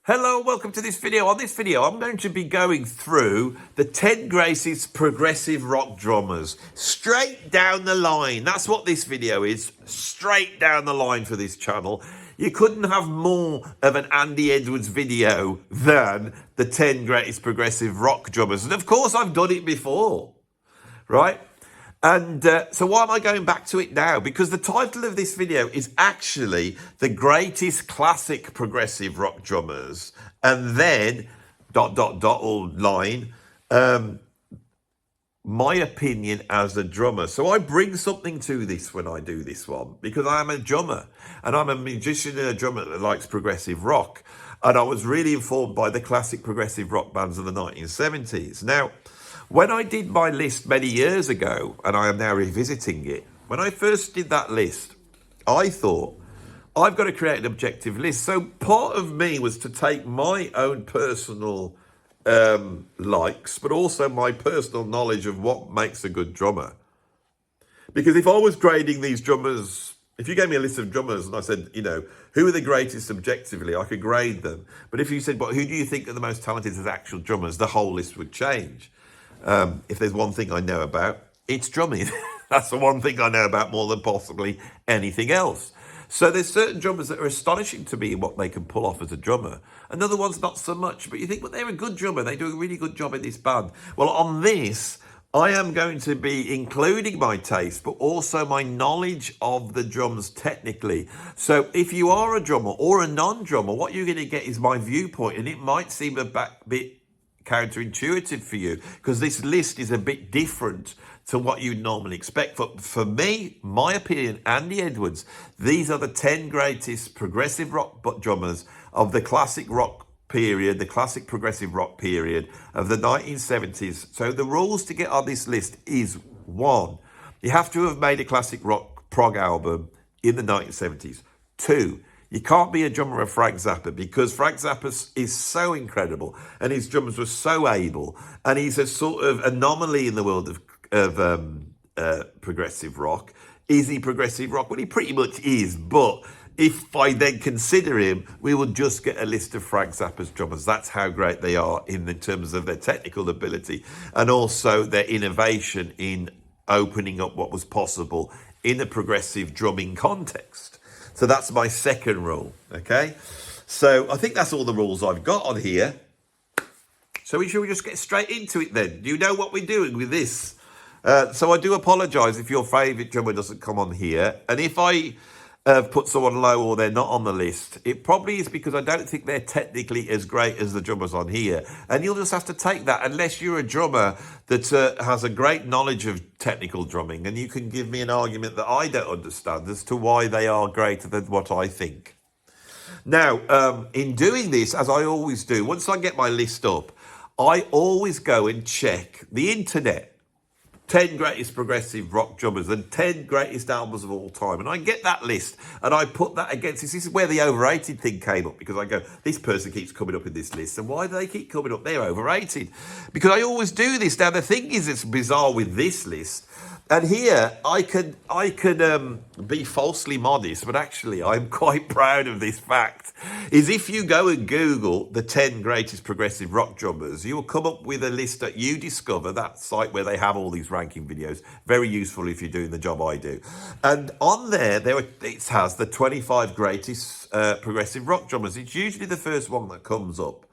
Hello, welcome to this video. On this video, I'm going to be going through the 10 greatest progressive rock drummers. Straight down the line. That's what this video is. Straight down the line for this channel. You couldn't have more of an Andy Edwards video than the 10 greatest progressive rock drummers. And of course, I've done it before, right? And so why am I going back to it now? Because the title of this video is actually the greatest classic progressive rock drummers, and then ... or line, my opinion as a drummer. So I bring something to this when I do this one, because I am a drummer, and I'm a musician and a drummer that likes progressive rock. And I was really informed by the classic progressive rock bands of the 1970s. Now, when I did my list many years ago, and I am now revisiting it, when I first did that list, I thought, I've got to create an objective list. So part of me was to take my own personal likes, but also my personal knowledge of what makes a good drummer. Because if I was grading these drummers, if you gave me a list of drummers and I said, you know, who are the greatest objectively, I could grade them. But if you said, well, who do you think are the most talented as actual drummers, the whole list would change. If there's one thing I know about, it's drumming. That's the one thing I know about more than possibly anything else. So there's certain drummers that are astonishing to me in what they can pull off as a drummer. Another one's not so much, but you think, well, they're a good drummer. They do a really good job in this band. Well, on this, I am going to be including my taste, but also my knowledge of the drums technically. So if you are a drummer or a non-drummer, what you're going to get is my viewpoint, and it might seem a bit counterintuitive for you, because this list is a bit different to what you'd normally expect. For me, my opinion, Andy Edwards, these are the 10 greatest progressive rock drummers of the classic rock period, the classic progressive rock period of the 1970s. So the rules to get on this list is: 1, you have to have made a classic rock prog album in the 1970s. 2, you can't be a drummer of Frank Zappa, because Frank Zappa is so incredible and his drummers were so able, and he's a sort of anomaly in the world of progressive rock. Is he progressive rock? Well, he pretty much is, but if I then consider him, we will just get a list of Frank Zappa's drummers. That's how great they are in terms of their technical ability and also their innovation in opening up what was possible in a progressive drumming context. So that's my second rule, okay? So I think that's all the rules I've got on here. So should we just get straight into it then? Do you know what we're doing with this? So I do apologise if your favourite drummer doesn't come on here. And if I put someone low or they're not on the list, it probably is because I don't think they're technically as great as the drummers on here. And you'll just have to take that, unless you're a drummer that has a great knowledge of technical drumming, and you can give me an argument that I don't understand as to why they are greater than what I think. Now, in doing this, as I always do, once I get my list up, I always go and check the internet. 10 greatest progressive rock drummers and 10 greatest albums of all time. And I get that list and I put that against this. This is where the overrated thing came up, because I go, this person keeps coming up in this list. And why do they keep coming up? They're overrated. Because I always do this. Now, the thing is, it's bizarre with this list. And here, I could be falsely modest, but actually I'm quite proud of this fact, is if you go and Google the 10 greatest progressive rock drummers, you will come up with a list that You Discover, that site where they have all these ranking videos. Very useful if you're doing the job I do. And on there it has the 25 greatest progressive rock drummers. It's usually the first one that comes up.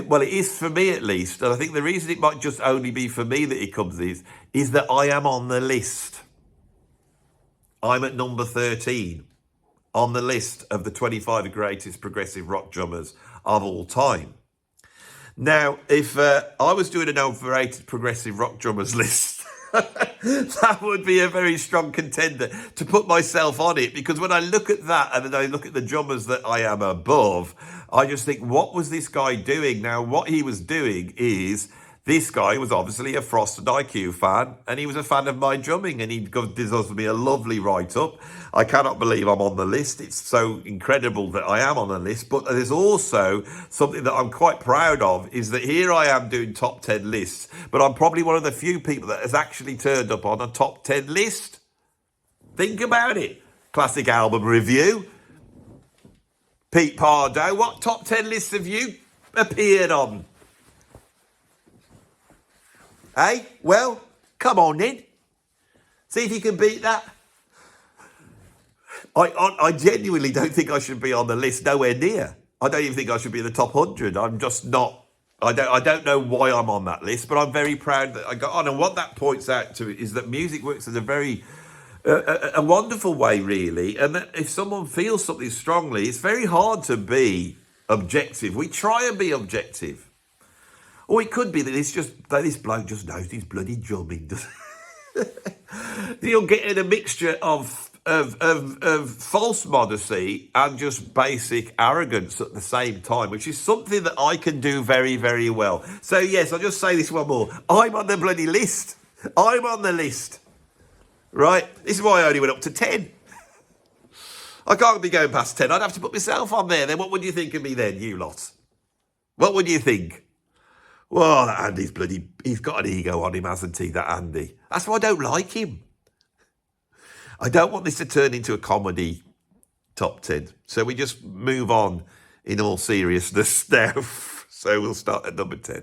Well, it is for me at least, and I think the reason it might just only be for me that it comes is that I am on the list. I'm at number 13 on the list of the 25 greatest progressive rock drummers of all time. Now, if I was doing an overrated progressive rock drummers list, that would be a very strong contender to put myself on it, because when I look at that and then I look at the drummers that I am above, I just think, what was this guy doing? Now, what he was doing is This guy was obviously a Frost and IQ fan, and he was a fan of my drumming, and he does me a lovely write-up. I cannot believe I'm on the list. It's so incredible that I am on the list, but there's also something that I'm quite proud of, is that here I am doing top 10 lists, but I'm probably one of the few people that has actually turned up on a top 10 list. Think about it. Classic album review. Pete Pardo, what top 10 lists have you appeared on? Hey, well, come on then. See if you can beat that. I genuinely don't think I should be on the list, nowhere near. I don't even think I should be in the top 100. I'm just not. I don't know why I'm on that list, but I'm very proud that I got on. And what that points out to is that music works in a very a wonderful way, really. And that if someone feels something strongly, it's very hard to be objective. We try and be objective. Or it could be that it's just that this bloke just knows his bloody drumming. You're getting a mixture of false modesty and just basic arrogance at the same time, which is something that I can do very, very well. So yes, I'll just say this one more. I'm on the bloody list. I'm on the list. Right? This is why I only went up to 10. I can't be going past 10. I'd have to put myself on there. Then what would you think of me then, you lot? What would you think? Well, that Andy's he's got an ego on him, hasn't he, that Andy? That's why I don't like him. I don't want this to turn into a comedy top 10. So we just move on in all seriousness now. So we'll start at number 10.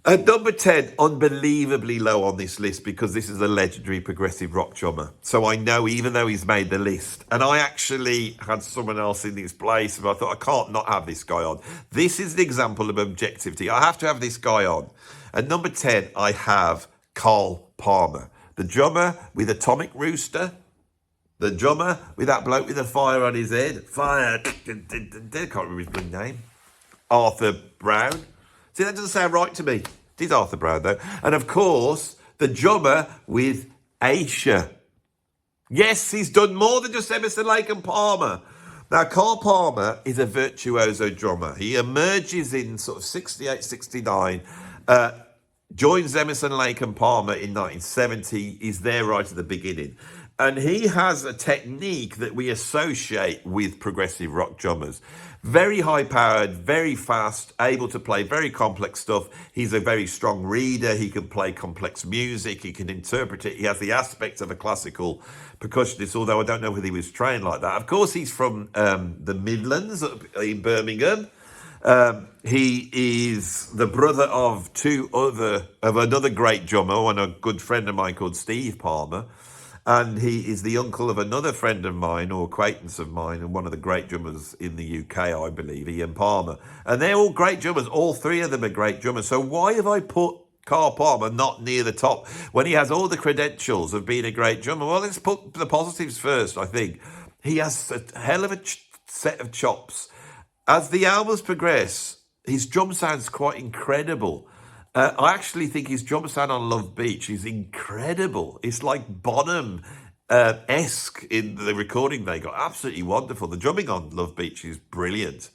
At number 10, unbelievably low on this list because this is a legendary progressive rock drummer. So I know, even though he's made the list, and I actually had someone else in his place, and I thought, I can't not have this guy on. This is the example of objectivity. I have to have this guy on. At number 10, I have Carl Palmer, the drummer with Atomic Rooster, the drummer with that bloke with the fire on his head. Fire. I can't remember his bloody name. Arthur Brown. See, that doesn't sound right to me. It is Arthur Brown, though. And, of course, the drummer with Aisha. Yes, he's done more than just Emerson, Lake and Palmer. Now, Carl Palmer is a virtuoso drummer. He emerges in sort of 68, 69, joins Emerson, Lake and Palmer in 1970. He's there right at the beginning. And he has a technique that we associate with progressive rock drummers. Very high-powered, very fast, able to play very complex stuff. He's a very strong reader. He can play complex music. He can interpret it. He has the aspects of a classical percussionist, although I don't know whether he was trained like that. Of course, he's from the Midlands in Birmingham. He is the brother of another great drummer and a good friend of mine called Steve Palmer. And he is the uncle of another friend of mine or acquaintance of mine and one of the great drummers in the UK, I believe, Ian Palmer. And they're all great drummers. All three of them are great drummers. So why have I put Carl Palmer not near the top when he has all the credentials of being a great drummer? Well, let's put the positives first, I think. He has a hell of a set of chops. As the albums progress, his drum sound's quite incredible. I actually think his drum sound on Love Beach is incredible. It's like Bonham-esque in the recording they got. Absolutely wonderful. The drumming on Love Beach is brilliant.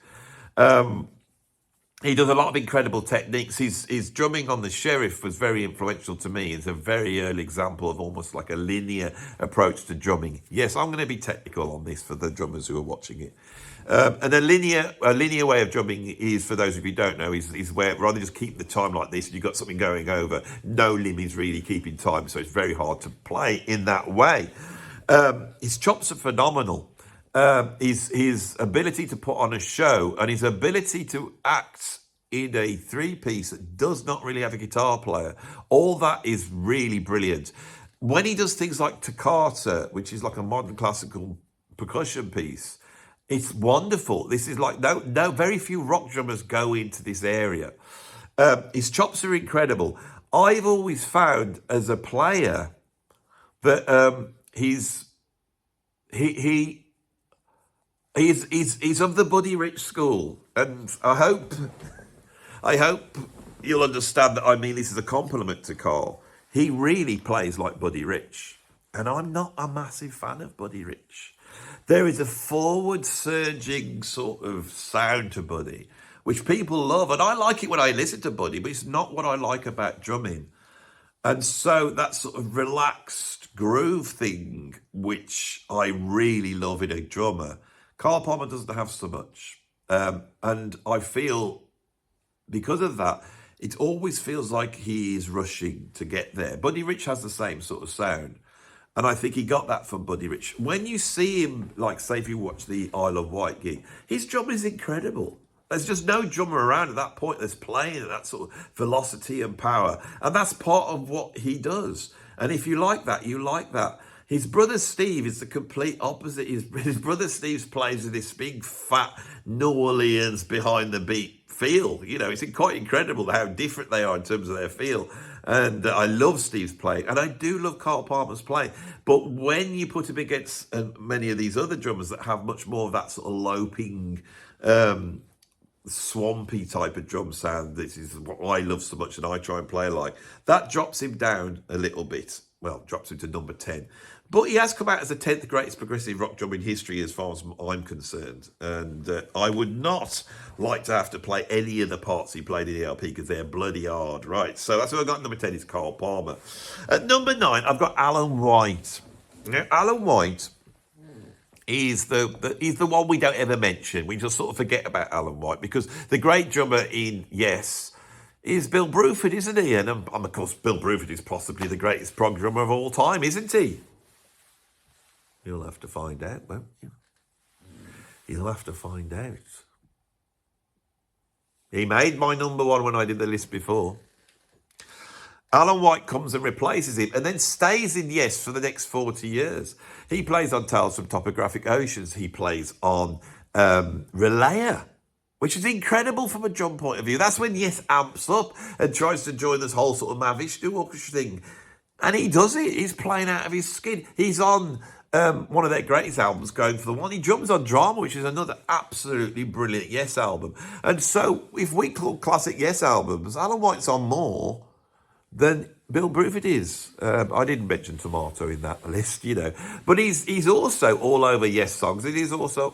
He does a lot of incredible techniques. His drumming on The Sheriff was very influential to me. It's a very early example of almost like a linear approach to drumming. Yes, I'm going to be technical on this for the drummers who are watching it. And a linear way of drumming is, for those of you who don't know, is where rather than just keep the time like this, and you've got something going over, no limb is really keeping time, so it's very hard to play in that way. His chops are phenomenal. His ability to put on a show and his ability to act in a three-piece that does not really have a guitar player, all that is really brilliant. When he does things like Toccata, which is like a modern classical percussion piece, it's wonderful. This is like, no, very few rock drummers go into this area. His chops are incredible. I've always found as a player that he's of the Buddy Rich school, and I hope you'll understand that I mean this is a compliment to Carl. He really plays like Buddy Rich, and I'm not a massive fan of Buddy Rich. There is a forward surging sort of sound to Buddy, which people love. And I like it when I listen to Buddy, but it's not what I like about drumming. And so that sort of relaxed groove thing, which I really love in a drummer, Carl Palmer doesn't have so much. And I feel, because of that, it always feels like he is rushing to get there. Buddy Rich has the same sort of sound. And I think he got that from Buddy Rich. When you see him, like, say, if you watch the Isle of Wight gig, his drum is incredible. There's just no drummer around at that point that's playing at that sort of velocity and power. And that's part of what he does. And if you like that, you like that. His brother Steve is the complete opposite. His brother Steve plays with this big, fat New Orleans behind the beat feel. You know, it's quite incredible how different they are in terms of their feel. And I love Steve's playing, and I do love Carl Palmer's playing. But when you put him against many of these other drummers that have much more of that sort of loping, swampy type of drum sound, this is what I love so much and I try and play like, that drops him down a little bit. Well, drops him to number 10. But he has come out as the 10th greatest progressive rock drummer in history as far as I'm concerned. And I would not like to have to play any of the parts he played in the LP because they're bloody hard, right? So that's what I've got at number 10 is Carl Palmer. At number 9, I've got Alan White. Now, Alan White is he's the one we don't ever mention. We just sort of forget about Alan White because the great drummer in Yes is Bill Bruford, isn't he? And of course, Bill Bruford is possibly the greatest prog drummer of all time, isn't he? You'll have to find out, won't you? You'll have to find out. He made my number 1 when I did the list before. Alan White comes and replaces him and then stays in Yes for the next 40 years. He plays on Tales from Topographic Oceans. He plays on Relayer, which is incredible from a drum point of view. That's when Yes amps up and tries to join this whole sort of Mahavishnu orchestra thing. And he does it. He's playing out of his skin. He's on one of their greatest albums, Going for the One. He drums on Drama, which is another absolutely brilliant Yes album. And so if we call classic Yes albums, Alan White's on more than Bill Bruford is. I didn't mention Tomato in that list, you know. But he's also all over Yes songs. And he's also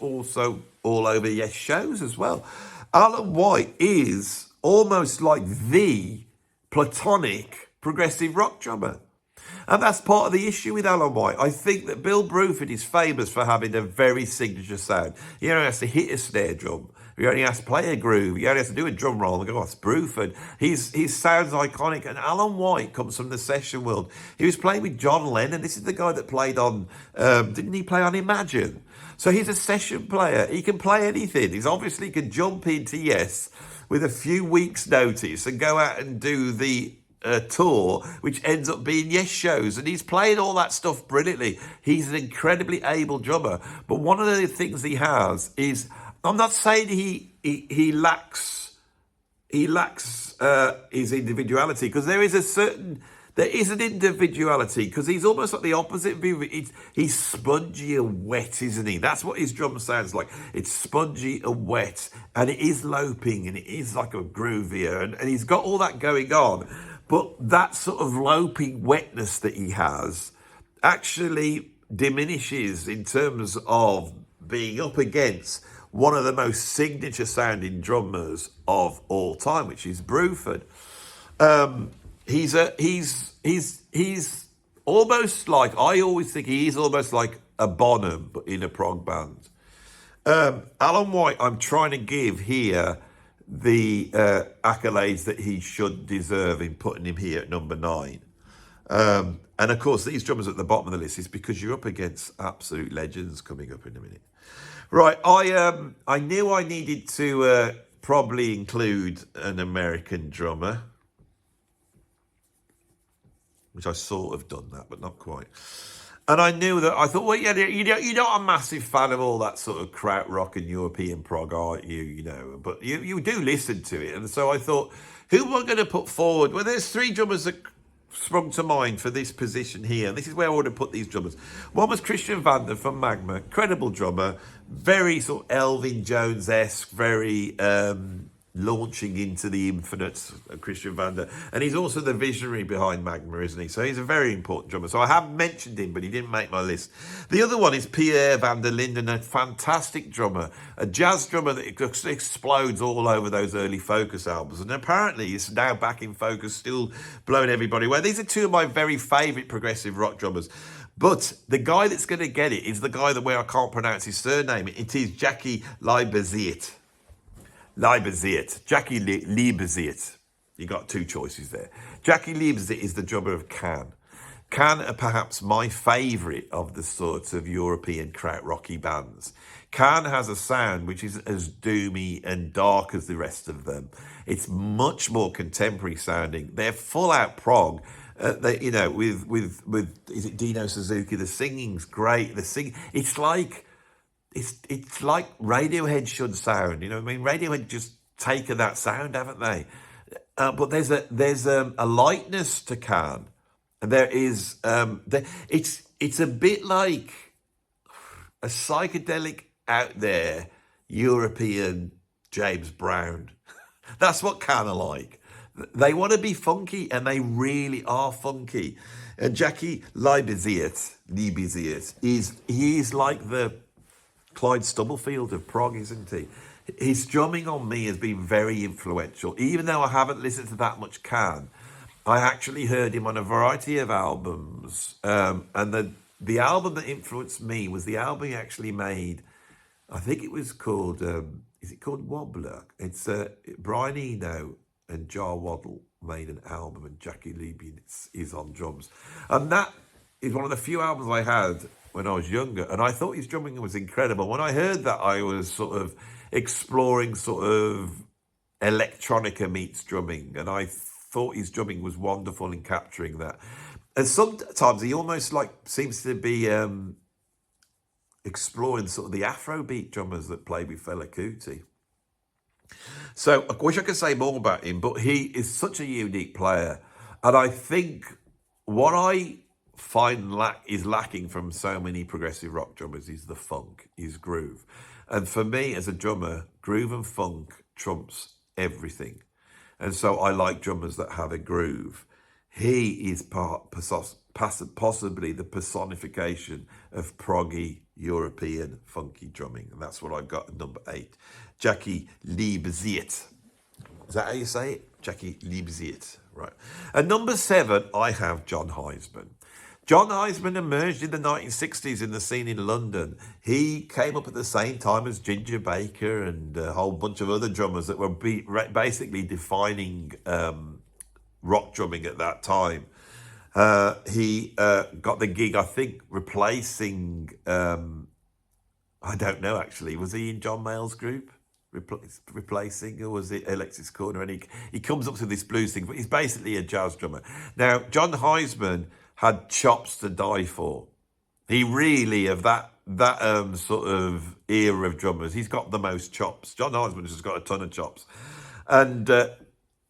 all over Yes shows as well. Alan White is almost like the platonic progressive rock drummer. And that's part of the issue with Alan White. I think that Bill Bruford is famous for having a very signature sound. He only has to hit a snare drum. He only has to play a groove. He only has to do a drum roll and go, oh, it's Bruford. His sound's iconic. And Alan White comes from the session world. He was playing with John Lennon. This is the guy that played on, didn't he play on Imagine? So he's a session player. He can play anything. He's obviously can jump into Yes with a few weeks' notice and go out and do the tour, which ends up being Yes shows, and he's playing all that stuff brilliantly. He's an incredibly able drummer, but one of the things he has is, I'm not saying he lacks his individuality, because there is an individuality, because he's almost like the opposite view. He's spongy and wet, isn't he? That's what his drum sounds like. It's spongy and wet, and it is loping, and it is like a groovier, and he's got all that going on. But that sort of loping wetness that he has actually diminishes in terms of being up against one of the most signature sounding drummers of all time, which is Bruford. He's almost like, I always think he's almost like a Bonham, but in a prog band. Alan White, I'm trying to give here the accolades that he should deserve in putting him here at number 9. And of course, these drummers at the bottom of the list is because you're up against absolute legends coming up in a minute. Right, I knew I needed to probably include an American drummer, which I sort of done that, but not quite. And I knew that, I thought, well, yeah, you're not a massive fan of all that sort of krautrock and European prog, aren't you? You know, but you do listen to it. And so I thought, who am I going to put forward? Well, there's 3 drummers that sprung to mind for this position here. And this is where I want to put these drummers. One was Christian Vander from Magma, incredible drummer, very sort of Elvin Jones-esque, very launching into the infinite, Christian Vander. And he's also the visionary behind Magma, isn't he? So he's a very important drummer. So I haven't mentioned him, but he didn't make my list. The other one is Pierre van der Linden, a fantastic drummer, a jazz drummer that explodes all over those early Focus albums. And apparently he's now back in Focus, still blowing everybody away. These are two of my very favourite progressive rock drummers. But the guy that's going to get it is the guy where I can't pronounce his surname. It is Jaki Liebezeit. Jaki Liebezeit. You got two choices there. Jaki Liebezeit is the drummer of Can. Can are perhaps my favourite of the sorts of European krautrocky bands. Can has a sound which is as doomy and dark as the rest of them. It's much more contemporary sounding. They're full out prog. With is it Dino Suzuki? The singing's great. It's like Radiohead should sound. You know what I mean? Radiohead just taken that sound, haven't they? But there's a lightness to Can, and there is it's a bit like a psychedelic out there European James Brown. That's what Can are like. They want to be funky, and they really are funky. And Jaki Liebezeit is like the Clyde Stubblefield of prog, isn't he? His drumming on me has been very influential. Even though I haven't listened to that much Can, I actually heard him on a variety of albums. And the album that influenced me was the album he actually made. I think it was called, is it called Wobbler? It's Brion Eno and Jar Waddle made an album, and Jaki Liebezeit is on drums. And that is one of the few albums I had when I was younger, and I thought his drumming was incredible. When I heard that, I was sort of exploring sort of electronica meets drumming, and I thought his drumming was wonderful in capturing that. And sometimes he almost like seems to be exploring sort of the Afrobeat drummers that play with Fela Kuti. So I wish I could say more about him, but he is such a unique player. And I think what I find is lacking from so many progressive rock drummers is the funk, is groove. And for me as a drummer, groove and funk trumps everything. And so I like drummers that have a groove. He is possibly the personification of proggy European funky drumming. And that's what I've got at number 8. Jaki Liebezeit. Is that how you say it? Jaki Liebezeit. Right. At number 7, I have John Heisman. John Heisman emerged in the 1960s in the scene in London. He came up at the same time as Ginger Baker and a whole bunch of other drummers that were basically defining rock drumming at that time. He got the gig, I think, replacing, I don't know actually, was he in John Mayall's group? Replacing, or was it Alexis Corner? And he comes up to this blues thing, but he's basically a jazz drummer. Now, John Heisman had chops to die for. He really, of that sort of era of drummers, he's got the most chops. John Heisman has got a ton of chops. And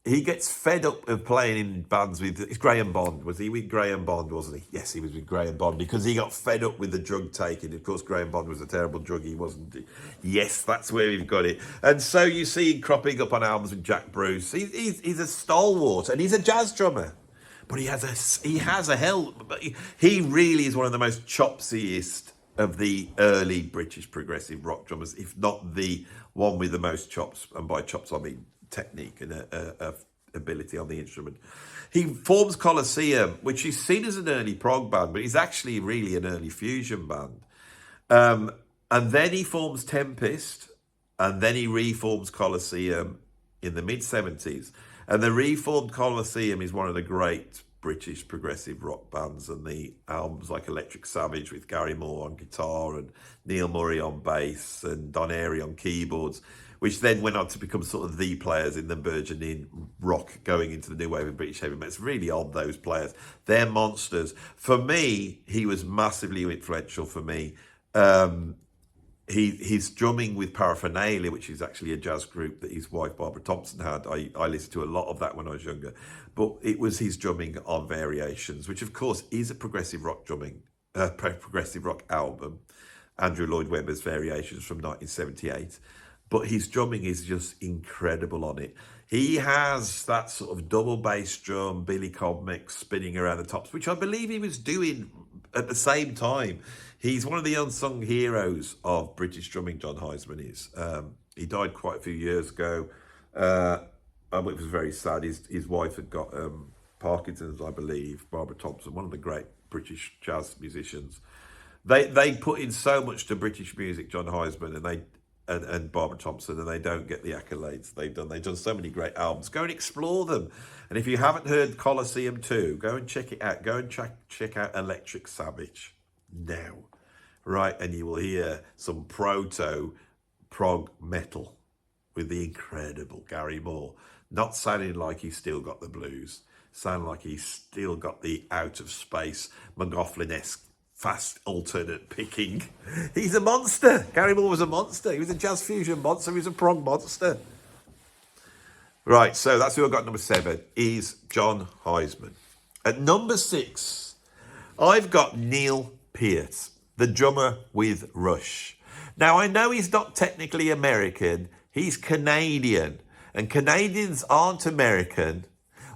he gets fed up of playing in bands with, it's Graham Bond. Was he with Graham Bond, wasn't he? Yes, he was with Graham Bond because he got fed up with the drug taking. Of course, Graham Bond was a terrible druggie, wasn't he? Yes, that's where we've got it. And so you see him cropping up on albums with Jack Bruce. He's a stalwart, and he's a jazz drummer. But he has a hell. He really is one of the most chopsiest of the early British progressive rock drummers, if not the one with the most chops. And by chops, I mean technique and ability on the instrument. He forms Colosseum, which is seen as an early prog band, but he's actually really an early fusion band. And then he forms Tempest, and then he reforms Colosseum in the mid-70s. And the reformed Colosseum is one of the great British progressive rock bands, and the albums like Electric Savage with Gary Moore on guitar and Neil Murray on bass and Don Airey on keyboards, which then went on to become sort of the players in the burgeoning rock going into the new wave of British heavy metal. It's really odd, those players. They're monsters. For me, he was massively influential for me. He's drumming with Paraphernalia, which is actually a jazz group that his wife Barbara Thompson had. I listened to a lot of that when I was younger. But it was his drumming on Variations, which of course is a progressive rock progressive rock album. Andrew Lloyd Webber's Variations from 1978. but his drumming is just incredible on it. He has that sort of double bass drum, Billy Cobb mix spinning around the tops, which I believe he was doing at the same time. He's one of the unsung heroes of British drumming, John Heisman is. He died quite a few years ago. It was very sad. His wife had got Parkinson's, I believe, Barbara Thompson, one of the great British jazz musicians. They put in so much to British music, John Heisman and Barbara Thompson, and they don't get the accolades they've done. They've done so many great albums. Go and explore them. And if you haven't heard Colosseum 2, go and check it out. Go and check out Electric Savage now, right? And you will hear some proto-prog metal with the incredible Gary Moore. Not sounding like he's still got the blues, sounding like he's still got the out of space, McLaughlin-esque fast alternate picking. He's a monster. Gary Moore was a monster. He was a jazz fusion monster. He was a prog monster. Right, so that's who I got number 7, is John Heisman. At number 6, I've got Neil Peart, the drummer with Rush. Now, I know he's not technically American. He's Canadian. And Canadians aren't American,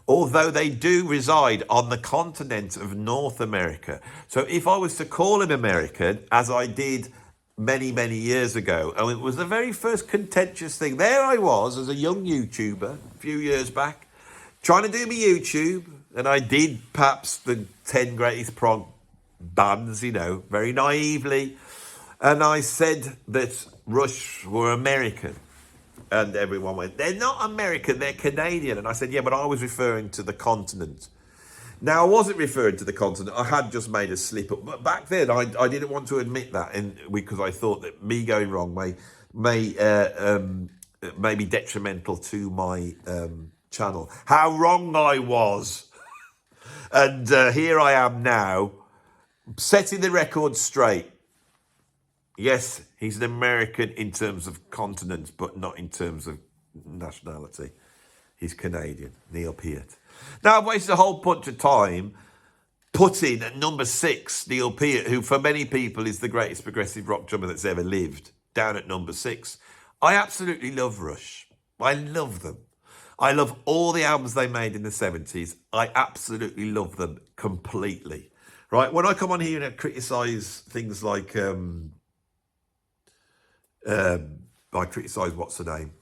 although they do reside on the continent of North America. So if I was to call him American, as I did many, many years ago, and it was the very first contentious thing, there I was as a young YouTuber a few years back, trying to do my YouTube, and I did perhaps the 10 greatest prog bands, you know, very naively, and I said that Rush were American. And everyone went, they're not American, they're Canadian. And I said, yeah, but I was referring to the continent. Now, I wasn't referring to the continent. I had just made a slip up. But back then, I didn't want to admit that because I thought that me going wrong may be detrimental to my channel. How wrong I was. And here I am now, setting the record straight. Yes, he's an American in terms of continent, but not in terms of nationality. He's Canadian, Neil Peart. Now, I've wasted a whole bunch of time putting at number 6, Neil Peart, who for many people is the greatest progressive rock drummer that's ever lived, down at number 6. I absolutely love Rush. I love them. I love all the albums they made in the 70s. I absolutely love them completely. Right, when I come on here and criticise things like... I criticise, what's the name?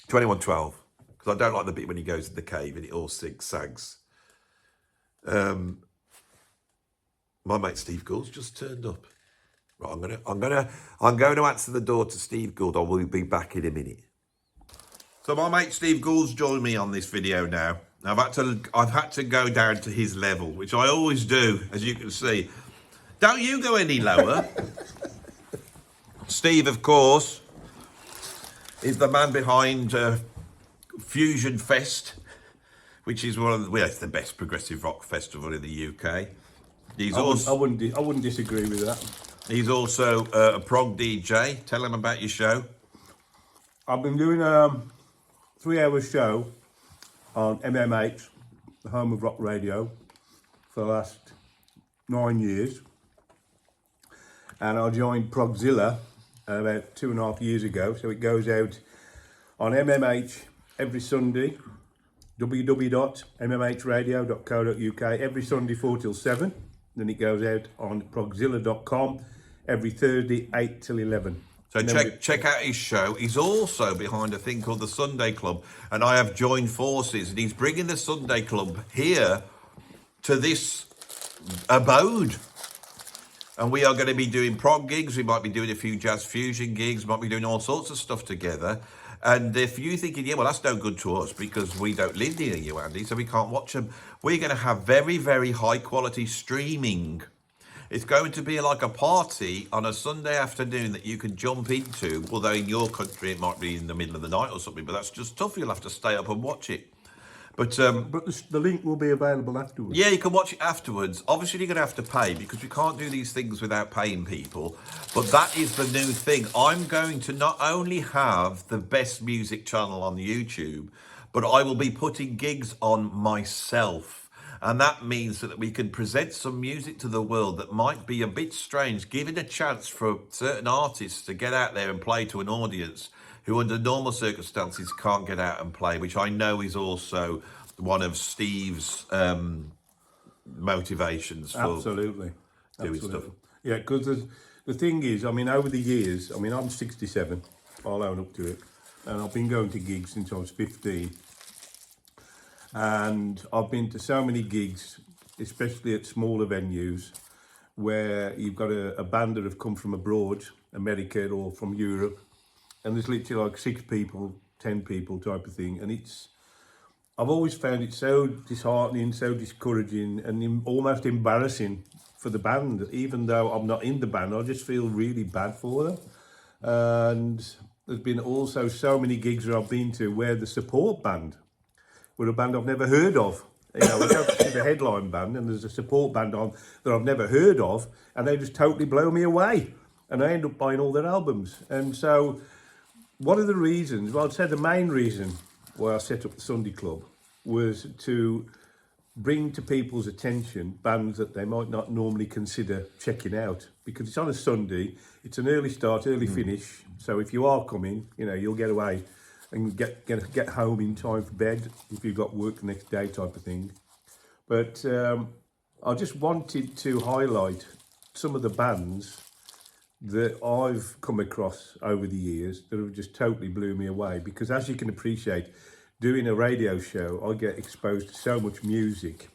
2112, because I don't like the bit when he goes in the cave and it all sags. My mate Steve Gould's just turned up. Right, I'm going to answer the door to Steve Gould. I will be back in a minute. So my mate Steve Gould's joined me on this video now. I've had to go down to his level, which I always do, as you can see. Don't you go any lower. Steve, of course, is the man behind Fusion Fest, which is it's the best progressive rock festival in the UK. I wouldn't disagree with that. He's also a prog DJ. Tell him about your show. I've been doing a 3-hour show on MMH, the home of rock radio, for the last 9 years. And I joined Progzilla about 2.5 years ago. So it goes out on MMH every Sunday, www.mmhradio.co.uk, every Sunday 4 till 7. Then it goes out on progzilla.com every Thursday 8 till 11. So check out his show. He's also behind a thing called the Sunday Club, and I have joined forces, and he's bringing the Sunday Club here to this abode. And we are going to be doing prog gigs. We might be doing a few jazz fusion gigs. We might be doing all sorts of stuff together. And if you're thinking, yeah, well, that's no good to us because we don't live near you, Andy, so we can't watch them. We're going to have very, very high quality streaming. It's going to be like a party on a Sunday afternoon that you can jump into, although in your country it might be in the middle of the night or something, but that's just tough. You'll have to stay up and watch it. But the link will be available afterwards. Yeah, you can watch it afterwards. Obviously, you're going to have to pay because we can't do these things without paying people. But that is the new thing. I'm going to not only have the best music channel on YouTube, but I will be putting gigs on myself. And that means that we can present some music to the world that might be a bit strange, giving a chance for certain artists to get out there and play to an audience who under normal circumstances can't get out and play, which I know is also one of Steve's motivations for Absolutely. doing stuff. Yeah, because the thing is, I mean, over the years, I mean, I'm 67, I'll own up to it, and I've been going to gigs since I was 15. And I've been to so many gigs, especially at smaller venues, where you've got a band that have come from abroad, America or from Europe, and there's literally like 6 people, 10 people type of thing. And I've always found it so disheartening, so discouraging, and almost embarrassing for the band. Even though I'm not in the band, I just feel really bad for them. And there's been also so many gigs that I've been to where the support band were a band I've never heard of. You know, we go to see the headline band and there's a support band on that I've never heard of, and they just totally blow me away. And I end up buying all their albums. And so one of the reasons, well, I'd say the main reason why I set up the Sunday Club was to bring to people's attention bands that they might not normally consider checking out, because it's on a Sunday, it's an early start, early finish. So if you are coming, you know, you'll get away and get home in time for bed if you've got work the next day type of thing. But I just wanted to highlight some of the bands that I've come across over the years that have just totally blew me away, because as you can appreciate, doing a radio show, I get exposed to so much music.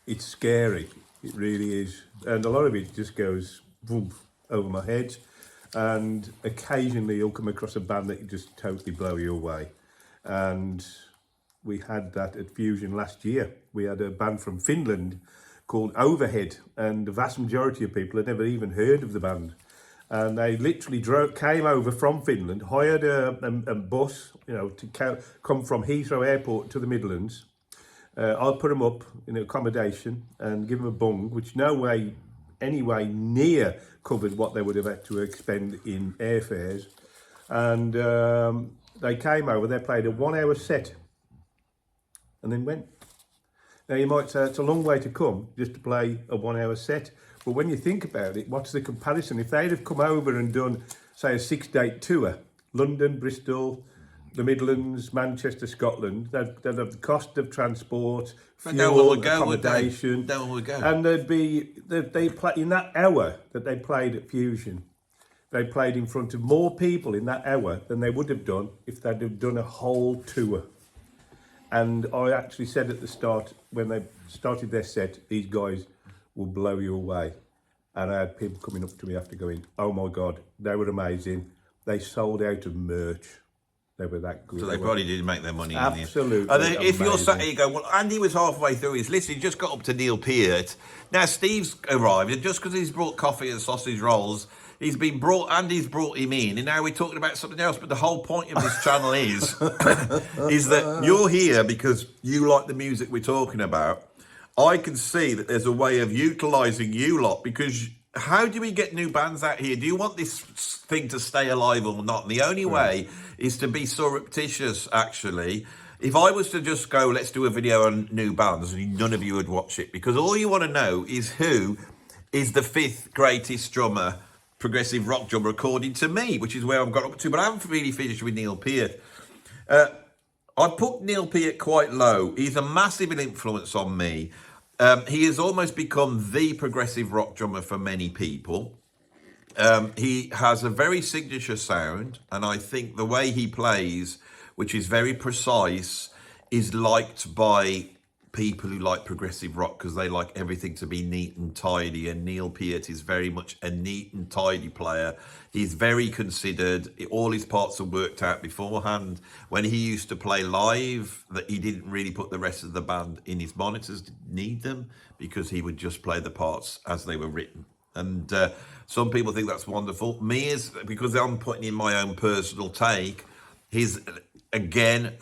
It's scary, it really is. And a lot of it just goes boom, over my head. And occasionally you'll come across a band that just totally blow you away. And we had that at Fusion last year. We had a band from Finland called Overhead, and the vast majority of people had never even heard of the band. And they literally came over from Finland, hired a bus, you know, to come from Heathrow Airport to the Midlands. I put them up in accommodation and give them a bung, which no way, anyway, near covered what they would have had to expend in airfares. And they came over, they played a 1 hour set and then went. Now you might say it's a long way to come just to play a 1 hour set, but when you think about it, what's the comparison? If they'd have come over and done, say, a 6-date tour, London, Bristol, the Midlands, Manchester, Scotland, they'd have the cost of transport, fuel, accommodation, and they play in that hour that they played at Fusion. They played in front of more people in that hour than they would have done if they'd have done a whole tour. And I actually said at the start, when they started their set, these guys will blow you away. And I had people coming up to me after going, oh my God, they were amazing. They sold out of merch. They were that good. So they probably did make their money. Absolutely. And then if you're sat here, you go, well, Andy was halfway through his list. He just got up to Neil Peart. Now Steve's arrived, and just because he's brought coffee and sausage rolls, Andy's brought him in, and now we're talking about something else. But the whole point of this channel is that you're here because you like the music we're talking about. I can see that there's a way of utilising you lot, because how do we get new bands out here? Do you want this thing to stay alive or not? And the only way is to be surreptitious, actually. If I was to just go, let's do a video on new bands, none of you would watch it, because all you want to know is who is the 5th greatest drummer, progressive rock drummer, according to me, which is where I've got up to. But I haven't really finished with Neil Peart. I put Neil Peart quite low. He's a massive influence on me. He has almost become the progressive rock drummer for many people. He has a very signature sound, and I think the way he plays, which is very precise, is liked by people who like progressive rock because they like everything to be neat and tidy, and Neil Peart is very much a neat and tidy player. He's very considered. All his parts are worked out beforehand. When he used to play live, that he didn't really put the rest of the band in his monitors, didn't need them, because he would just play the parts as they were written. And some people think that's wonderful. Me, is because I'm putting in my own personal take, he's, again,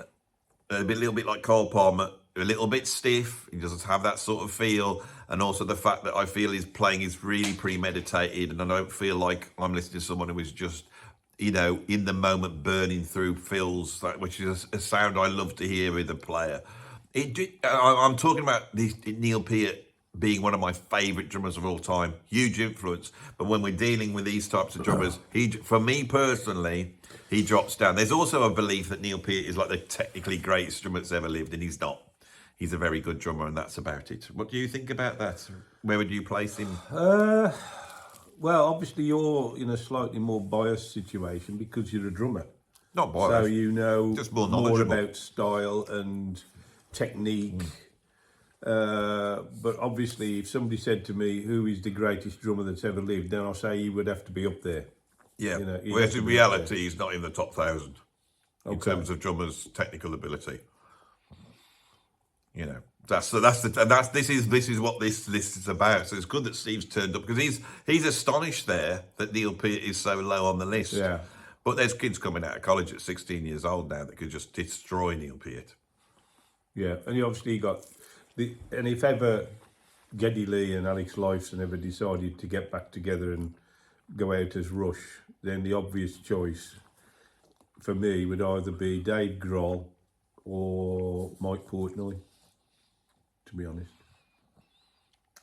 a little bit like Cole Palmer, a little bit stiff. He doesn't have that sort of feel, and also the fact that I feel his playing is really premeditated, and I don't feel like I'm listening to someone who is just, you know, in the moment burning through fills, which is a sound I love to hear with a player. I'm talking about Neil Peart being one of my favourite drummers of all time, huge influence. But when we're dealing with these types of drummers, for me personally, he drops down. There's also a belief that Neil Peart is like the technically greatest drummer that's ever lived, and he's not. He's a very good drummer, and that's about it. What do you think about that? Where would you place him? Well, obviously you're in a slightly more biased situation because you're a drummer. Not biased. So you know just more about style and technique. But obviously, if somebody said to me, who is the greatest drummer that's ever lived, then I'll say he would have to be up there. Yeah, whereas in reality, he's not in the top 1,000 in terms of drummers' technical ability. You know, this is what this list is about. So it's good that Steve's turned up because he's astonished there that Neil Peart is so low on the list. Yeah. But there's kids coming out of college at 16 years old now that could just destroy Neil Peart. Yeah, and he obviously got and if ever Geddy Lee and Alex Lifeson ever decided to get back together and go out as Rush, then the obvious choice for me would either be Dave Grohl or Mike Portnoy, to be honest.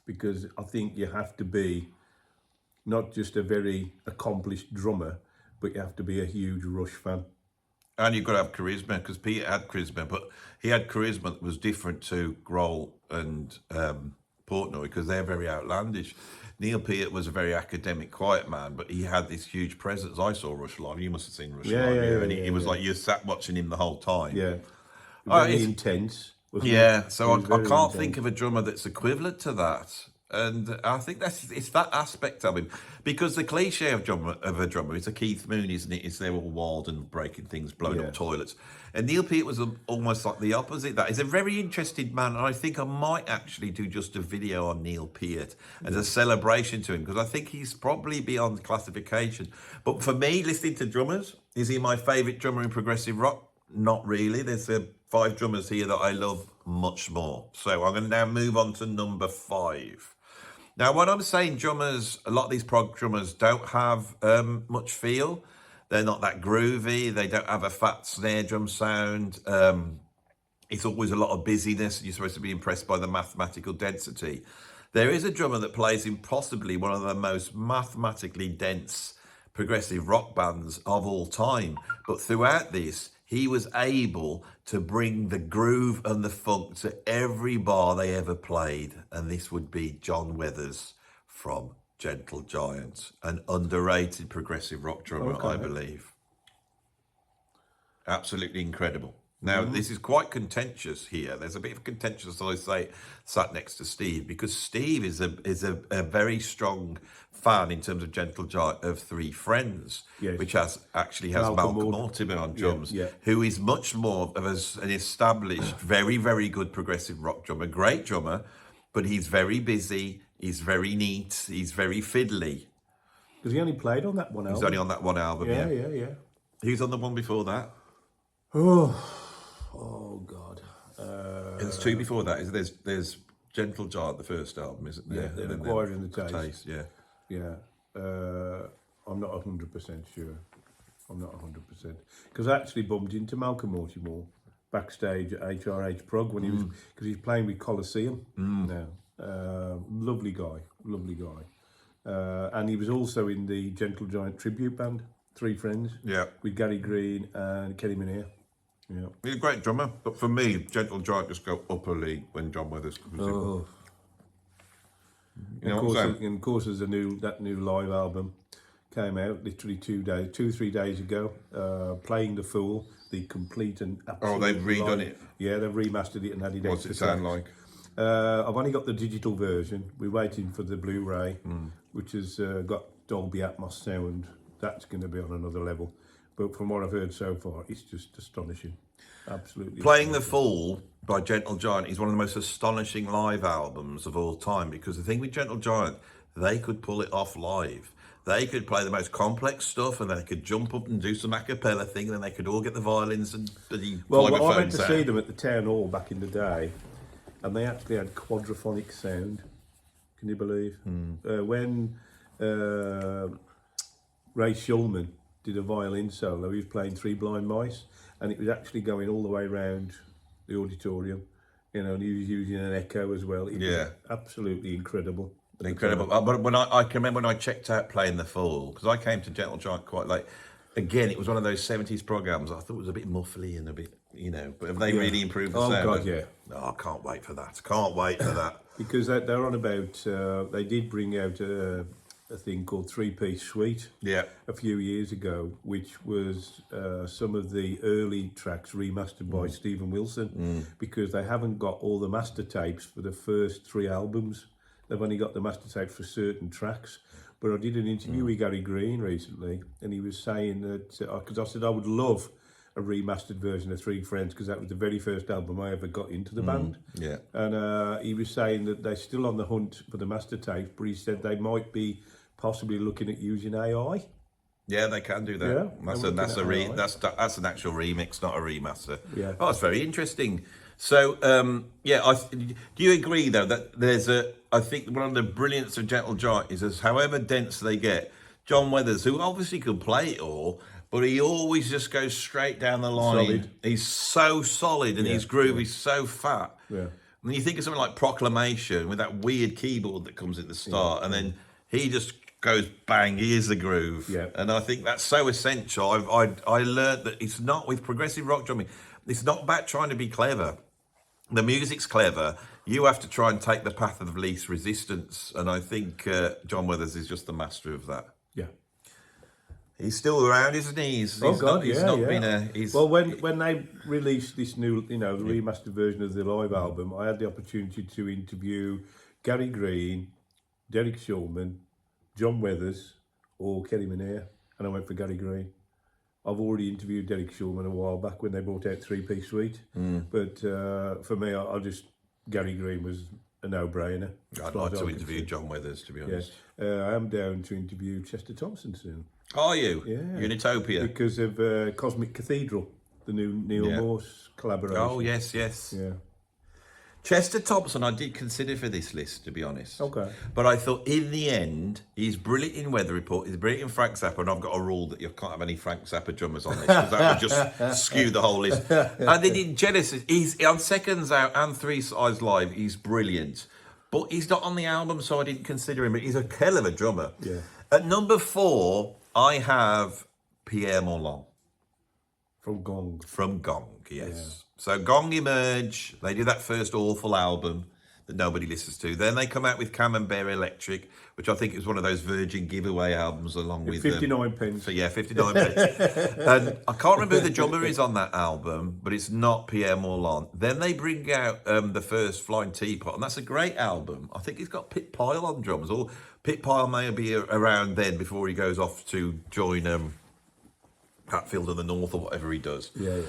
Because I think you have to be not just a very accomplished drummer, but you have to be a huge Rush fan. And you've got to have charisma, because Peter had charisma, but he had charisma that was different to Grohl and Portnoy, because they're very outlandish. Neil Peart was a very academic, quiet man, but he had this huge presence. I saw Rush live. You must have seen Rush live. And he was like, you sat watching him the whole time. Yeah. Very intense. Yeah, so I can't think of a drummer that's equivalent to that. And I think it's that aspect of him, because the cliche of a drummer is a Keith Moon, isn't it? Is they're all wild and breaking things, blowing up toilets. And Neil Peart was almost like the opposite. That he's a very interesting man, and I think I might actually do just a video on Neil Peart as a celebration to him, because I think he's probably beyond classification. But for me, listening to drummers, is he my favourite drummer in progressive rock? Not really. There's 5 drummers here that I love much more. So I'm going to now move on to number 5. Now, when I'm saying drummers, a lot of these prog drummers don't have much feel. They're not that groovy. They don't have a fat snare drum sound. It's always a lot of busyness. You're supposed to be impressed by the mathematical density. There is a drummer that plays in possibly one of the most mathematically dense progressive rock bands of all time. But throughout this, he was able to bring the groove and the funk to every bar they ever played. And this would be John Weathers from Gentle Giant, an underrated progressive rock drummer, I believe. Absolutely incredible. Now, this is quite contentious here. There's a bit of contentious, I say, sat next to Steve, because Steve is a very strong fan in terms of Gentle Giant of 3 Friends, which has Malcolm Mortimer on drums, who is much more of an established, very, very good progressive rock drummer, great drummer, but he's very busy, he's very neat, he's very fiddly. Because he only played on that one album. He's only on that one album, yeah. Who's on the one before that? Oh God. There's 2 before that. There's Gentle Giant, the first album, isn't there? Yeah, the Choir in the Taste. Yeah. I'm not 100% sure. I'm not 100%. Because I actually bumped into Malcolm Mortimer backstage at HRH Prog when he was, because he's playing with Colosseum now. Lovely guy. And he was also in the Gentle Giant tribute band, 3 Friends. Yeah. With Gary Green and Kenny Minnear. Yeah. He's a great drummer, but for me, Gentle Giant just go up a league when John Weathers comes in. You know what I'm saying? And of course, there's that new live album came out literally 2 or 3 days ago. Playing the Fool, the complete and absolute. They've redone it. Yeah, they've remastered it and added extra. What's it sound like? I've only got the digital version. We're waiting for the Blu-ray, which has got Dolby Atmos sound. That's going to be on another level. But from what I've heard so far, it's just astonishing. Absolutely. Playing the Fool by Gentle Giant is one of the most astonishing live albums of all time, because the thing with Gentle Giant, they could pull it off live. They could play the most complex stuff, and then they could jump up and do some a cappella thing, and then they could all get the violins and the I went to see them at the Town Hall back in the day, and they actually had quadraphonic sound. Can you believe? When Ray Shulman did a violin solo, he was playing 3 Blind Mice, and it was actually going all the way around the auditorium. You know, and he was using an echo as well. It was absolutely incredible. Incredible. But when I can remember when I checked out Playing the Fool, because I came to Gentle Giant quite late. Again, it was one of those 70s Prog albums. I thought it was a bit muffly and a bit, you know, but have they really improved the sound? Oh, God, yeah. Oh, I can't wait for that. Can't wait for that. Because they're on about, they did bring out a thing called Three-Piece Suite a few years ago, which was some of the early tracks remastered by Stephen Wilson, because they haven't got all the master tapes for the first 3 albums. They've only got the master tapes for certain tracks. But I did an interview with Gary Green recently, and he was saying that, because I said I would love a remastered version of Three Friends, because that was the very first album I ever got into the band. Yeah. And he was saying that they're still on the hunt for the master tapes, but he said they might be possibly looking at using AI. Yeah, they can do that. Yeah, that's an actual remix, not a remaster. Yeah. Oh, it's very interesting. So, do you agree though that I think one of the brilliance of Gentle Giant is as however dense they get, John Weathers, who obviously could play it all, but he always just goes straight down the line. Solid. He's so solid and his groove is so fat. Yeah. And you think of something like Proclamation with that weird keyboard that comes at the start, and then he just goes bang, here's the groove. Yeah. And I think that's so essential. I learned that it's not with progressive rock drumming, it's not about trying to be clever. The music's clever. You have to try and take the path of least resistance. And I think John Weathers is just the master of that. Yeah. He's still around, isn't he? He's Been well, when they released this new, the remastered version of the live album, I had the opportunity to interview Gary Green, Derek Shulman, John Weathers, or Kelly Manair, and I went for Gary Green. I've already interviewed Derek Shulman a while back when they brought out Three-Piece Suite, but for me, Gary Green was a no-brainer. I'd like to interview John Weathers, to be honest. I am down to interview Chester Thompson soon. Are you? Yeah. Unitopia? Because of Cosmic Cathedral, the new Neil Morse collaboration. Oh, yes. Yeah. Chester Thompson, I did consider for this list, to be honest. Okay. But I thought in the end, he's brilliant in Weather Report, he's brilliant in Frank Zappa, and I've got a rule that you can't have any Frank Zappa drummers on this, because that would just skew the whole list. And then in Genesis, he's on Seconds Out and Three Sides Live, he's brilliant. But he's not on the album, so I didn't consider him, but he's a hell of a drummer. Yeah. At number 4, I have Pierre Moerlen. From Gong. From Gong, yes. Yeah. So Gong emerge, they do that first awful album that nobody listens to. Then they come out with Camembert Electric, which I think is one of those Virgin giveaway albums along with... 59 pence. So yeah, 59 pence. And I can't remember who the drummer is on that album, but it's not Pierre Moerlen. Then they bring out the first Flying Teapot, and that's a great album. I think it's got Pit Pile on drums, or Pit Pile may be around then before he goes off to join Hatfield of the North or whatever he does. Yeah.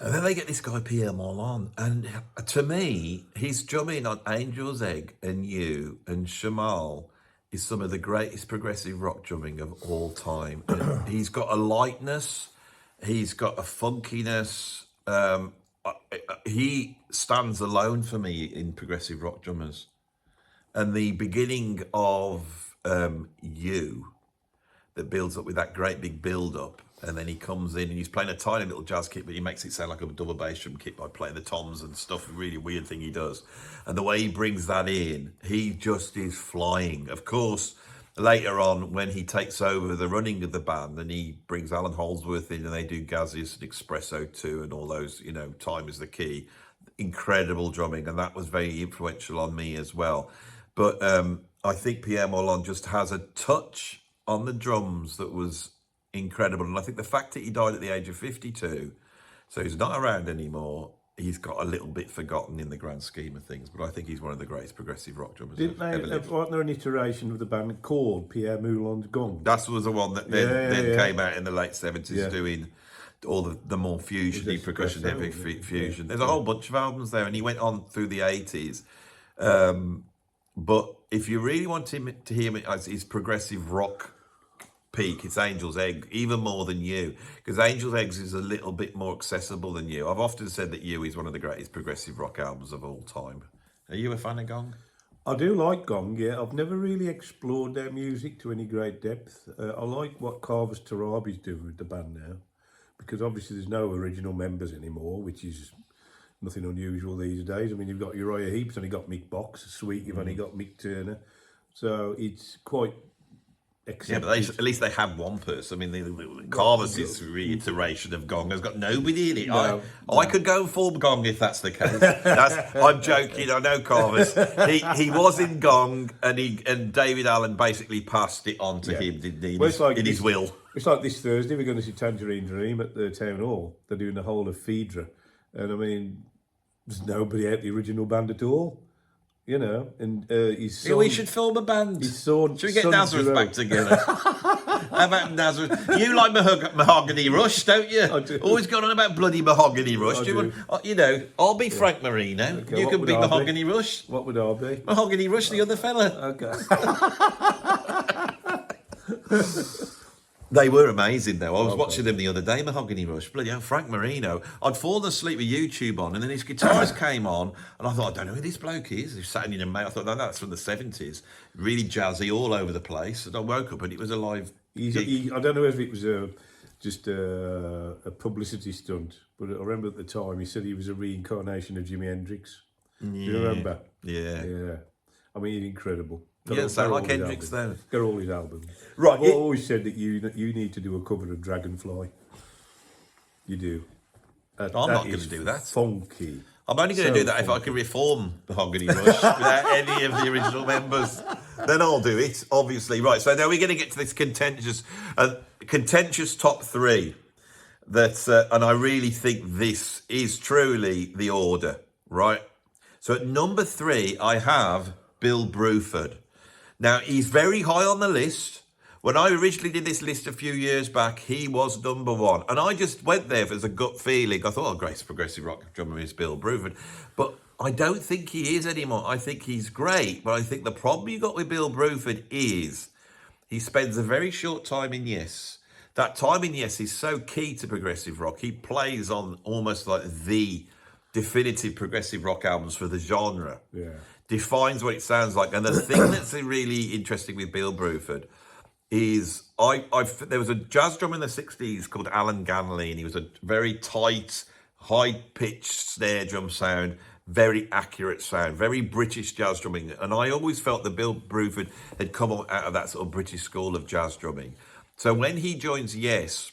And then they get this guy, Pierre Moerlen, and to me, his drumming on Angel's Egg and You and Shamal is some of the greatest progressive rock drumming of all time. And he's got a lightness, he's got a funkiness. He stands alone for me in progressive rock drummers. And the beginning of You, that builds up with that great big build-up, and then he comes in and he's playing a tiny little jazz kit, but he makes it sound like a double bass drum kit by playing the toms and stuff, a really weird thing he does. And the way he brings that in, he just is flying. Of course, later on, when he takes over the running of the band and he brings Alan Holdsworth in and they do Gaseous and Espresso 2 and all those, Time is the Key, incredible drumming, and that was very influential on me as well. But I think Pierre Moerlen just has a touch on the drums that was incredible. And I think the fact that he died at the age of 52, so he's not around anymore, he's got a little bit forgotten in the grand scheme of things, but I think he's one of the greatest progressive rock drummers ever lived. Wasn't there an iteration of the band called Pierre Moerlen's Gong? That was the one that then came out in the late 70s doing all the more fusion-y, percussion heavy fusion. There's a whole bunch of albums there, and he went on through the 80s. But if you really want him to hear him as his progressive rock peak, it's Angel's Egg, even more than You, because Angel's Eggs is a little bit more accessible than You. I've often said that You is one of the greatest progressive rock albums of all time. Are you a fan of Gong? I do like Gong, yeah. I've never really explored their music to any great depth. I like what Carver's Tarabi's doing with the band now, because obviously there's no original members anymore, which is nothing unusual these days. I mean, you've got Uriah Heep's only got Mick Box, Sweet, you've only got Mick Turner. So it's quite accepted. Yeah, but at least they have one person. I mean, the Carver's reiteration of Gong has got nobody in it. I could go full Gong if that's the case. I'm joking. I know Carver's. He was in Gong, and David Allen basically passed it on to him, didn't he? In his will. It's like this Thursday, we're going to see Tangerine Dream at the Town Hall. They're doing the whole of Phaedra. And I mean, there's nobody out the original band at all. You know, and his son... We should film a band. Should we get Nazareth back together? How about Nazareth? You like Mahogany Rush, don't you? I do. Always going on about bloody Mahogany Rush. You know, I'll be Frank Marino. Okay, you can be Mahogany Rush. What would I be? Mahogany Rush, the other fella. Okay. They were amazing, though. I was watching them the other day, Mahogany Rush. Bloody hell, Frank Marino. I'd fallen asleep with YouTube on, and then his guitarist came on, and I thought, I don't know who this bloke is. He was sat in a mate. I thought, no, that's from the 70s. Really jazzy, all over the place. And I woke up, and it was a live gig. I don't know if it was just a publicity stunt, but I remember at the time he said he was a reincarnation of Jimi Hendrix. Do you remember? Yeah. Yeah. I mean, he's incredible. Yeah, sound like Hendrix, though. Got all his albums. Right. I've always said that you need to do a cover of Dragonfly. You do. I'm not going to do that. Funky. I'm only going to do that if I can reform Mahogany Rush without any of the original members. Then I'll do it, obviously. Right, so now we're going to get to this contentious top three. And I really think this is truly the order, right? So at number 3, I have Bill Bruford. Now, he's very high on the list. When I originally did this list a few years back, he was number 1. And I just went there as a gut feeling. I thought, oh, great progressive rock drummer is Bill Bruford. But I don't think he is anymore. I think he's great. But I think the problem you got with Bill Bruford is he spends a very short time in Yes. That time in Yes is so key to progressive rock. He plays on almost like the definitive progressive rock albums for the genre. Yeah. Defines what it sounds like. And the thing that's really interesting with Bill Bruford is there was a jazz drummer in the 60s called Alan Ganley, and he was a very tight, high-pitched snare drum sound, very accurate sound, very British jazz drumming. And I always felt that Bill Bruford had come out of that sort of British school of jazz drumming. So when he joins Yes,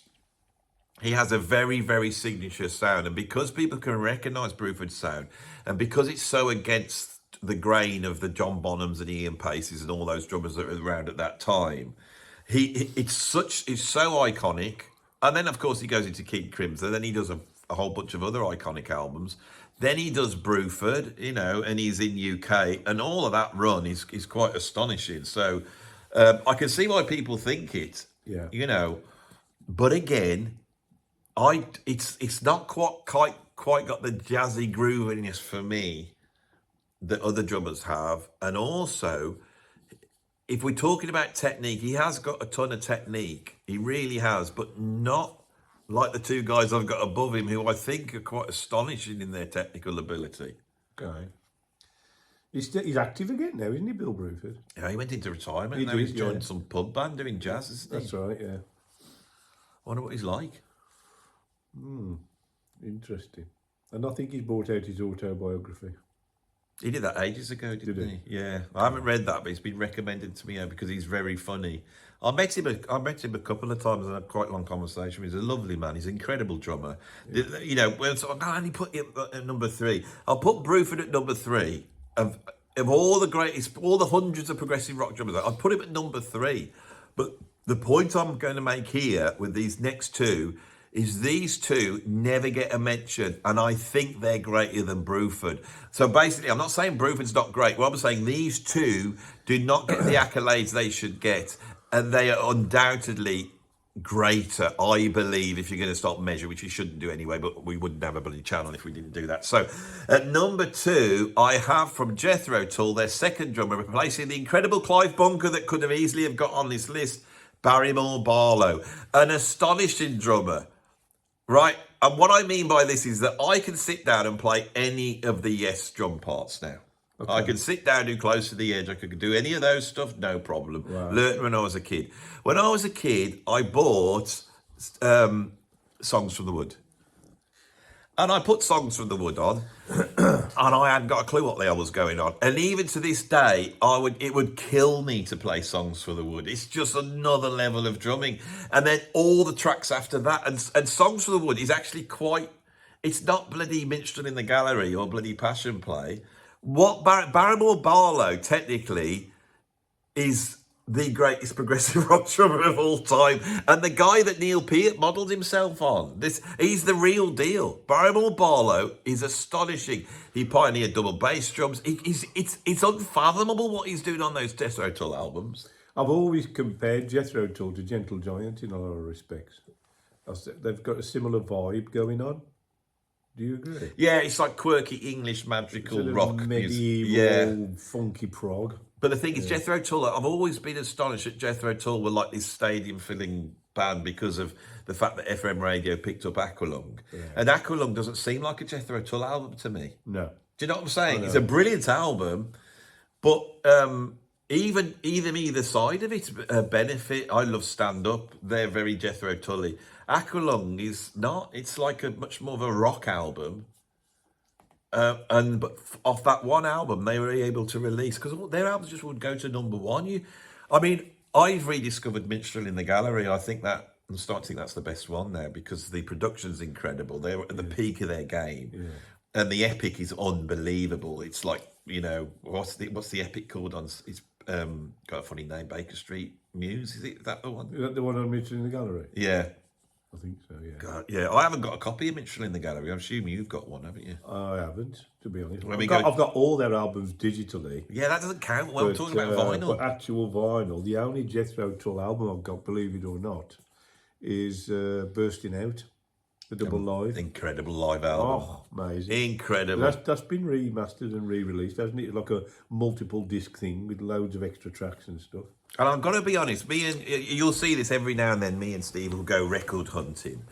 he has a very, very signature sound. And because people can recognise Bruford's sound, and because it's so against the grain of the John Bonhams and Ian Paces and all those drummers that were around at that time, it's so iconic. And then, of course, he goes into King Crimson. Then he does a whole bunch of other iconic albums. Then he does Bruford, you know, and he's in UK. And all of that run is quite astonishing. So I can see why people think it, you know. But again, it's not quite got the jazzy grooviness for me that other drummers have. And also, if we're talking about technique, he has got a ton of technique. He really has, but not like the two guys I've got above him, who I think are quite astonishing in their technical ability. Okay. He's active again now, isn't he, Bill Bruford? Yeah, he went into retirement. Now he's joined some pub band doing jazz, isn't he? That's right, yeah. I wonder what he's like. Interesting. And I think he's brought out his autobiography. He did that ages ago, didn't he? Yeah. I haven't read that, but it's been recommended to me because he's very funny. I met him a couple of times and had quite a long conversation. He's a lovely man. He's an incredible drummer. Yeah. You know, when so I only put him at number 3. I'll put Bruford at number 3. Of all the greatest, all the hundreds of progressive rock drummers, I'd put him at number 3. But the point I'm going to make here with these next two is these two never get a mention, and I think they're greater than Bruford. So basically, I'm not saying Bruford's not great. Well, I'm saying these two do not get the accolades they should get, and they are undoubtedly greater, I believe, if you're going to start measuring, which you shouldn't do anyway, but we wouldn't have a bloody channel if we didn't do that. So at number 2, I have from Jethro Tull, their second drummer, replacing the incredible Clive Bunker that could have easily have got on this list, Barriemore Barlow, an astonishing drummer. Right, and what I mean by this is that I can sit down and play any of the Yes drum parts now. Okay. I can sit down, do Close to the Edge. I could do any of those stuff, no problem. Right. Learned when I was a kid. When I was a kid, I bought Songs from the Wood. And I put Songs from the Wood on, and I hadn't got a clue what the hell was going on. And even to this day, it would kill me to play Songs for the Wood. It's just another level of drumming. And then all the tracks after that, and Songs for the Wood is actually quite. It's not bloody Minstrel in the Gallery or bloody Passion Play. What Barriemore Barlow technically is the greatest progressive rock drummer of all time, and the guy that Neil Peart modelled himself on. He's the real deal. Barriemore Barlow is astonishing. He pioneered double bass drums. It's unfathomable what he's doing on those Jethro Tull albums. I've always compared Jethro Tull to Gentle Giant in a lot of respects. They've got a similar vibe going on. Do you agree? Yeah, it's like quirky English magical sort of rock medieval, funky prog. But the thing is, Jethro Tull, I've always been astonished that Jethro Tull were like this stadium-filling band because of the fact that FM radio picked up Aqualung. Yeah. And Aqualung doesn't seem like a Jethro Tull album to me. No. Do you know what I'm saying? It's a brilliant album, but even either side of it, Benefit, I love Stand Up, they're very Jethro Tully. Aqualung is not, it's like a much more of a rock album. But off that one album, they were able to release, because their albums just would go to number one. I've rediscovered Minstrel in the Gallery. I'm starting to think that's the best one now, because the production's incredible. They're at the peak of their game, and the epic is unbelievable. It's like, what's the epic called on? It's got a funny name, Baker Street Muse. Is that the one? Is that the one on Minstrel in the Gallery? Yeah. I think so, yeah. God, yeah, I haven't got a copy of Minstrel in the Gallery. I'm assuming you've got one, haven't you? I haven't, to be honest. I've got all their albums digitally. Yeah, that doesn't count. Well, I'm talking about vinyl. But actual vinyl, the only Jethro Tull album I've got, believe it or not, is Bursting Out, the double live. Incredible live album. Oh, amazing. Incredible. That's been remastered and re-released, hasn't it? Like a multiple disc thing with loads of extra tracks and stuff. And I've got to be honest, you'll see this every now and then, me and Steve will go record hunting.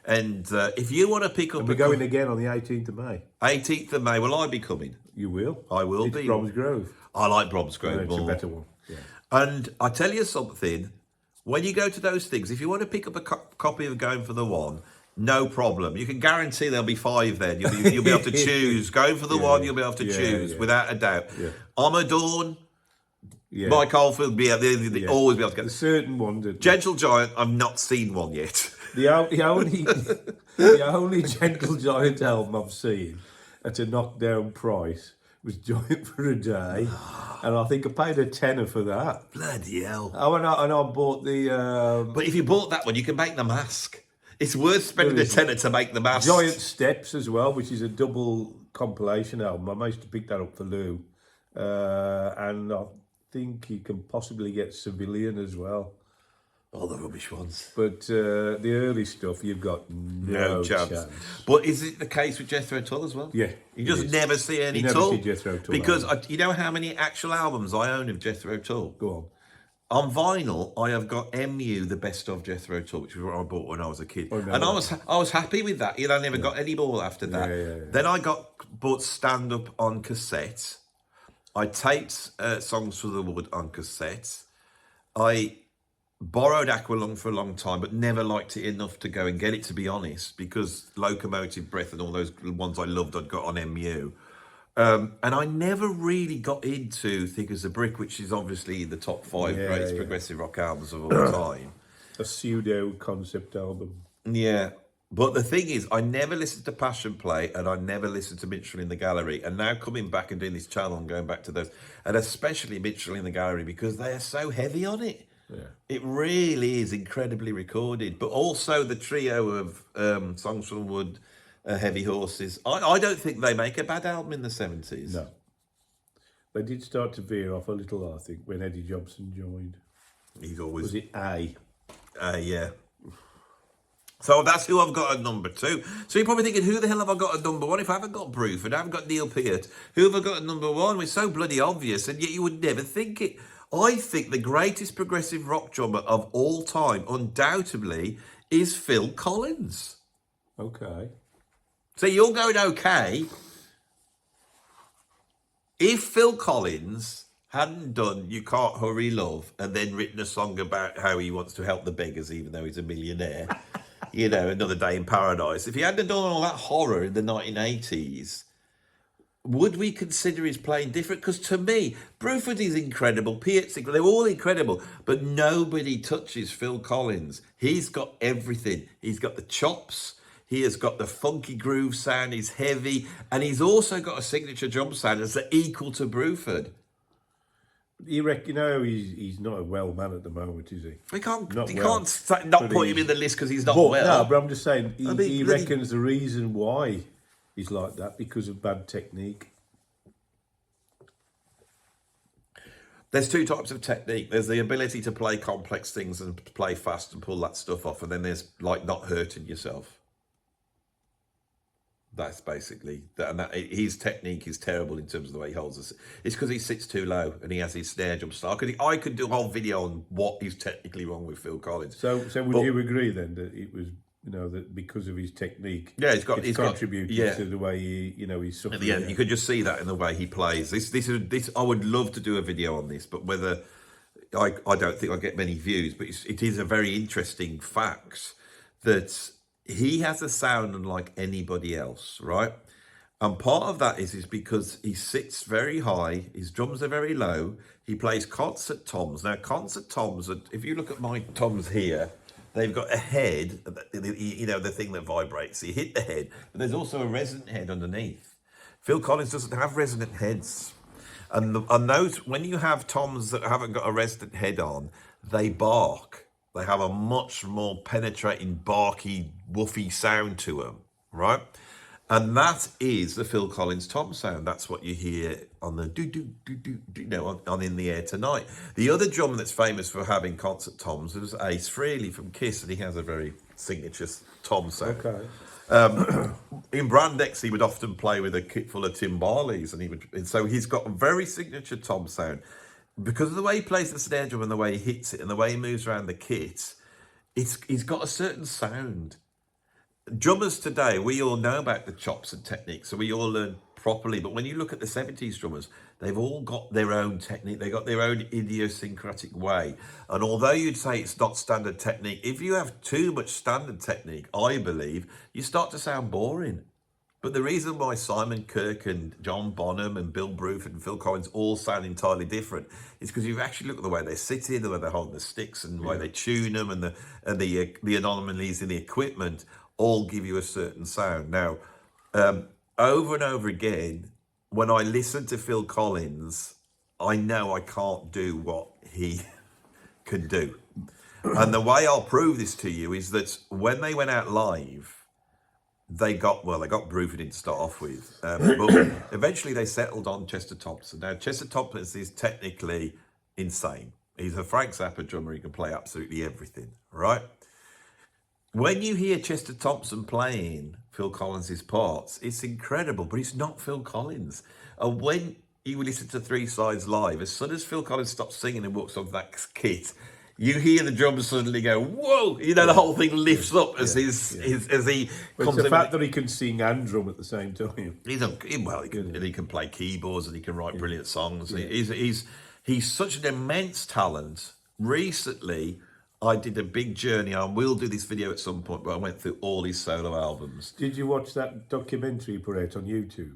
And if you want to pick up... And we're going again on the 18th of May. 18th of May, will I be coming? You will. I will it's be. Bromsgrove. I like Bromsgrove more. It's a better one, yeah. And I tell you something, when you go to those things, if you want to pick up a copy of Going for the One, no problem. You can guarantee there'll be 5 then. You'll be able to choose. Going for the one, you'll be able to choose, without a doubt. Yeah. Dawn... Yeah. Mike Oldfield, they'll always be able to get a certain one. Gentle Giant, I've not seen one yet. The only Gentle Giant album I've seen at a knockdown price was Giant for a Day, and I think I paid a tenner for that. Bloody hell! And I bought the. But if you bought that one, you can make the mask. It's worth spending a tenner to make the mask. Giant Steps as well, which is a double compilation album. I managed to pick that up for Lou, and I think you can possibly get Civilian as well. All the rubbish ones. But the early stuff, you've got no chance. But is it the case with Jethro Tull as well? Yeah. You just never see any Tull? Tull? See Jethro Tull. Because you know how many actual albums I own of Jethro Tull? Go on. On vinyl, I have got MU, the best of Jethro Tull, which is what I bought when I was a kid. Oh, no, and I was happy with that. I never got any more after that. Yeah. Then I bought Stand Up on cassette. I taped Songs for the Wood on cassette. I borrowed Aqualung for a long time, but never liked it enough to go and get it, to be honest, because Locomotive Breath and all those ones I loved I'd got on MU. And I never really got into Thick as a Brick, which is obviously the top 5 greatest progressive rock albums of all time. A pseudo concept album. Yeah. But the thing is, I never listened to Passion Play, and I never listened to Minstrel in the Gallery. And now coming back and doing this channel and going back to those, and especially Minstrel in the Gallery, because they are so heavy on it. Yeah. It really is incredibly recorded. But also the trio of Songs from the Wood, Heavy Horses. I don't think they make a bad album in the 70s. No. They did start to veer off a little, I think, when Eddie Jobson joined. He's always... Was it A? Yeah. So that's who I've got at number 2. So you're probably thinking, who the hell have I got at number 1? If I haven't got Bruford, I haven't got Neil Peart, who have I got at number 1? It's so bloody obvious, and yet you would never think it. I think the greatest progressive rock drummer of all time, undoubtedly, is Phil Collins. Okay. So you're going okay. If Phil Collins hadn't done You Can't Hurry Love and then written a song about how he wants to help the beggars even though he's a millionaire... you know, Another Day in Paradise. If he hadn't done all that horror in the 1980s, would we consider his playing different? Because to me, Bruford is incredible, Peart's incredible, they're all incredible, but nobody touches Phil Collins. He's got everything. He's got the chops, he has got the funky groove sound, he's heavy, and he's also got a signature drum sound that's equal to Bruford. You reckon, he's not a well man at the moment, is he? We can't, Not you well, can't not put him in the list because he's not well. No, but I'm just saying, I mean, he reckons the reason why he's like that because of bad technique. There's two types of technique. There's the ability to play complex things and play fast and pull that stuff off, and then there's like not hurting yourself. That's basically that. And his technique is terrible in terms of the way he holds us. It's because he sits too low and he has his snare drum style. I could do a whole video on what is technically wrong with Phil Collins. So would you agree then that it was, that because of his technique, he's contributed to the way he's suffering? Yeah, you could just see that in the way he plays. This. I would love to do a video on this, but whether I don't think I get many views. But it is a very interesting fact that he has a sound unlike anybody else, right? And part of that is because he sits very high, his drums are very low, he plays concert toms. Now, concert toms, if you look at my toms here, they've got a head, the thing that vibrates. So you hit the head, but there's also a resonant head underneath. Phil Collins doesn't have resonant heads. And those, when you have toms that haven't got a resonant head on, they bark. They have a much more penetrating, barky, woofy sound to them, right? And that is the Phil Collins tom sound. That's what you hear on the on In the Air Tonight. The other drum that's famous for having concert toms was Ace Frehley from Kiss, and he has a very signature tom sound. Okay. In Brandex, he would often play with a kit full of timbales, and so he's got a very signature tom sound. Because of the way he plays the snare drum and the way he hits it and the way he moves around the kit, he's got a certain sound. Drummers today, we all know about the chops and techniques, so we all learn properly. But when you look at the 70s drummers, they've all got their own technique. They've got their own idiosyncratic way. And although you'd say it's not standard technique, if you have too much standard technique, I believe, you start to sound boring. But the reason why Simon Kirk and John Bonham and Bill Bruford and Phil Collins all sound entirely different is because you've actually looked at the way they sit in, the way they hold the sticks, and the way they tune them, and the anomalies in the equipment all give you a certain sound. Now, over and over again, when I listen to Phil Collins, I know I can't do what he can do. And the way I'll prove this to you is that when they went out live, they got Bruford in to start off with, but eventually they settled on Chester Thompson. Now, Chester Thompson is technically insane. He's a Frank Zappa drummer. He can play absolutely everything, right? When you hear Chester Thompson playing Phil Collins' parts, it's incredible, but it's not Phil Collins. And when you listen to Three Sides live, as soon as Phil Collins stops singing and walks off that kit, you hear the drums suddenly go, whoa! The whole thing lifts up as he comes It's the in. fact that he can sing and drum at the same time. He can play keyboards and he can write brilliant songs. Yeah. He's such an immense talent. Recently, I did a big journey. I will do this video at some point, but I went through all his solo albums. Did you watch that documentary he put out on YouTube?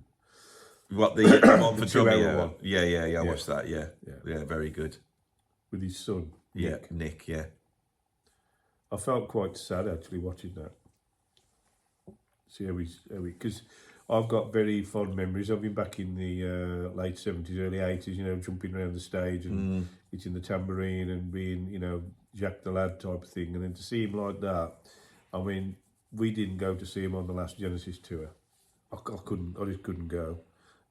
What, the one for Drummer one? Yeah, I watched that, yeah, very good. With his son. Nick, yeah. I felt quite sad actually watching that. See how because I've got very fond memories of him back in the late 70s, early 80s, jumping around the stage and hitting the tambourine and being, Jack the Lad type of thing. And then to see him like that, I mean, we didn't go to see him on the last Genesis tour. I just couldn't go.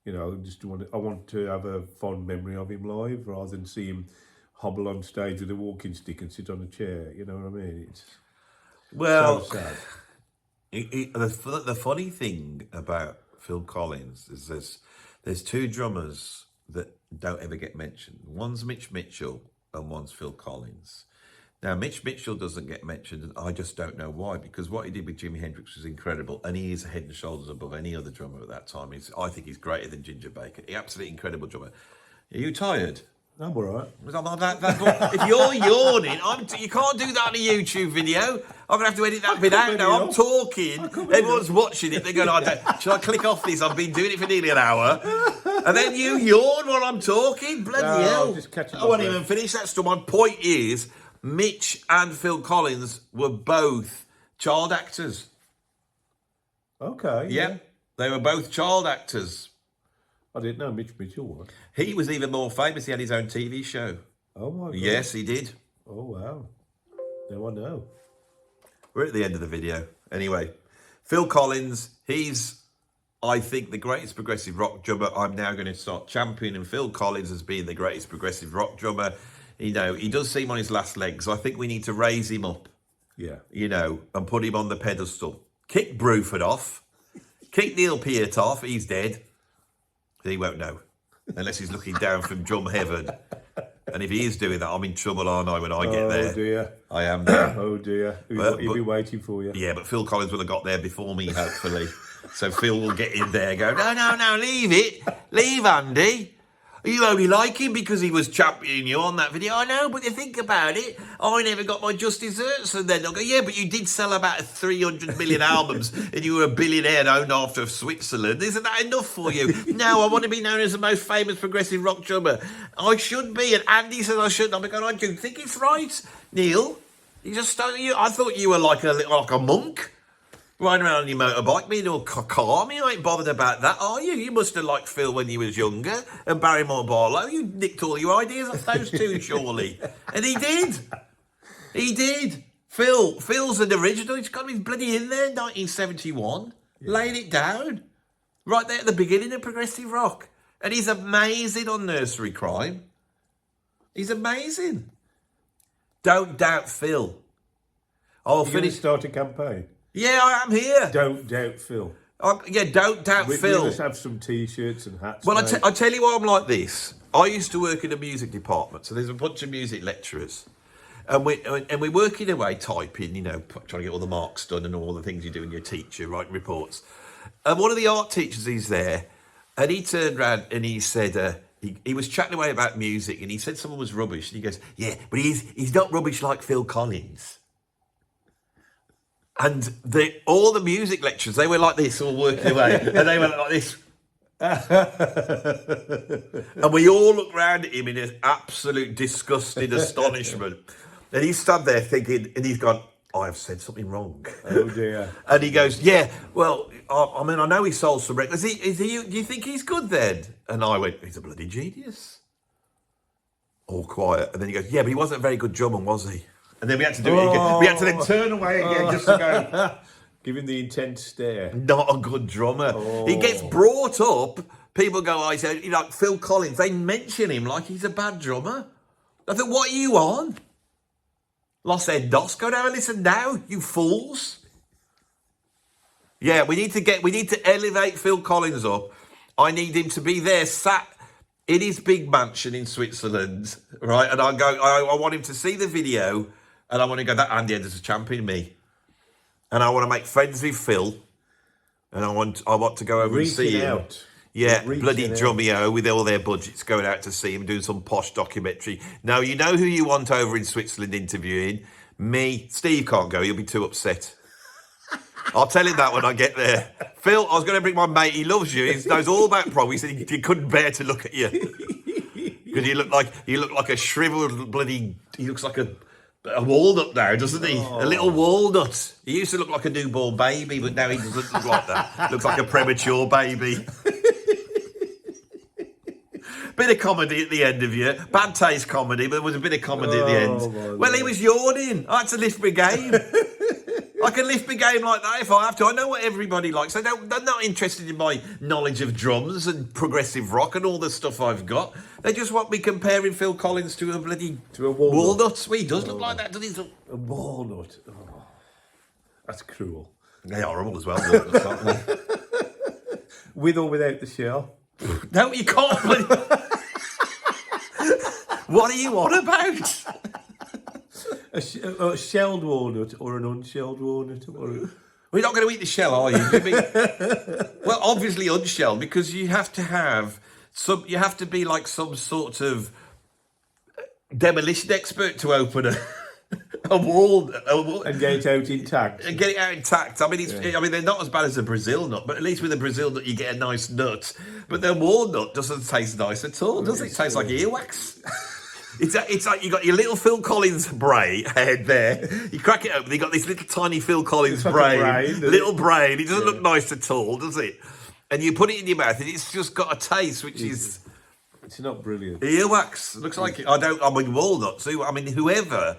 I want to have a fond memory of him live rather than see him hobble on stage with a walking stick and sit on a chair. You know what I mean? It's so sad. The funny thing about Phil Collins is there's two drummers that don't ever get mentioned. One's Mitch Mitchell and one's Phil Collins. Now, Mitch Mitchell doesn't get mentioned, and I just don't know why, because what he did with Jimi Hendrix was incredible, and he is head and shoulders above any other drummer at that time. I think he's greater than Ginger Baker. Absolutely incredible drummer. Are you tired? I'm all right. If you're yawning, you can't do that on a YouTube video. I'm going to have to edit that bit out now. I'm talking, everyone's watching it. They're going, should I click off this? I've been doing it for nearly an hour. And then you yawn while I'm talking. Bloody hell. I won't even finish that story. My point is, Mitch and Phil Collins were both child actors. Okay. Yeah. They were both child actors. I didn't know Mitch Mitchell was. He was even more famous. He had his own TV show. Oh, my God. Yes, he did. Oh, wow. Now I know. We're at the end of the video. Anyway, Phil Collins, he's, I think, the greatest progressive rock drummer. I'm now going to start championing Phil Collins as being the greatest progressive rock drummer. You know, he does seem on his last legs. I think we need to raise him up. Yeah. You know, and put him on the pedestal. Kick Bruford off. Kick Neil Peart off. He's dead. He won't know. Unless he's looking down from drum heaven. And if he is doing that, I'm in trouble, aren't I, when I get there? Oh, dear. I am there. Oh, dear. He'll be waiting for you. Yeah, but Phil Collins will have got there before me, hopefully. So Phil will get in there and go, no, leave it. Leave Andy. You only like him because he was championing you on that video. I know, but you think about it, I never got my just desserts. And then they'll go, yeah, but you did sell about 300 million albums and you were a billionaire owned after Switzerland. Isn't that enough for you? No, I want to be known as the most famous progressive rock drummer. I should be. And Andy says I shouldn't. I'm going, I do think it's right, Neil. I thought you were like a monk. Riding around on your motorbike, being all calm. You ain't bothered about that, are you? You must have liked Phil when you was younger. And Barriemore, Barlow, you nicked all your ideas off those two, surely. And he did. He did. Phil's an original. He's got his bloody in there in 1971. Yeah. Laying it down. Right there at the beginning of progressive rock. And he's amazing on Nursery Crime. He's amazing. Don't doubt Phil. I'll finish. Start a campaign. Yeah, I am here. Don't doubt Phil. Don't doubt Phil. We must have some T-shirts and hats. Well, I tell you why I'm like this. I used to work in a music department, so there's a bunch of music lecturers. And we're working away, typing, you know, trying to get all the marks done and all the things you do in your teacher, writing reports. And one of the art teachers, he's there, and he turned around and he said, he was chatting away about music, and he said someone was rubbish. And he goes, yeah, but he's not rubbish like Phil Collins. And all the music lecturers, they were like this, all working away. And they went like this. And we all looked round at him in an absolute disgusted astonishment. And he stood there thinking, and he's gone, I have said something wrong. Oh, dear. And he goes, yeah, well, I mean, I know he sold some records. Do you think he's good then? And I went, he's a bloody genius. All quiet. And then he goes, yeah, but he wasn't a very good drummer, was he? And then we had to do it again. We had to then turn away again just to go. Give him the intense stare. Not a good drummer. He gets brought up. People go, I said, you know, Phil Collins. They mention him like he's a bad drummer. I thought, what are you on? Los Endos? Go down and listen now, you fools. Yeah, we need to elevate Phil Collins up. I need him to be there, sat in his big mansion in Switzerland, right? And I want him to see the video. And I want to go, that Andy Edwards is championing me. And I want to make friends with Phil. And I want to go over and see him. Yeah, bloody Drummio with all their budgets going out to see him, doing some posh documentary. Now, you know who you want over in Switzerland interviewing? Me. Steve can't go, he'll be too upset. I'll tell him that when I get there. Phil, I was going to bring my mate, he loves you, he knows all about Prog. He said he couldn't bear to look at you. Because you look like a shriveled bloody, he looks like a walnut now, doesn't he? A little walnut. He used to look like a newborn baby, but now he doesn't look like that. Looks like a premature baby. Bit of comedy at the end of you. Bad taste comedy, but there was a bit of comedy at the end. Well, he was yawning. I had to lift my game. I can lift my game like that if I have to. I know what everybody likes. They're not interested in my knowledge of drums and progressive rock and all the stuff I've got. They just want me comparing Phil Collins to a bloody walnut. Well, he does look like that, doesn't he? A walnut. Oh, that's cruel. They are horrible as well, walnuts, aren't they? With or without the shell? No, you can't. What are you on about? A shelled walnut or an unshelled walnut? We're not going to eat the shell, are you? Well, obviously unshelled, because you have to have some. You have to be like some sort of demolition expert to open a wall And get it out intact. and get it out intact. I mean, I mean, they're not as bad as a Brazil nut, but at least with a Brazil nut, you get a nice nut. But the walnut doesn't taste nice at all, does it? It tastes like earwax. It's like you got your little Phil Collins head there. You crack it open, you got this little tiny Phil Collins brain, little brain. It doesn't look nice at all, does it? And you put it in your mouth, and it's just got a taste which is. It's not brilliant. Earwax looks like it. I mean, walnuts. I mean, whoever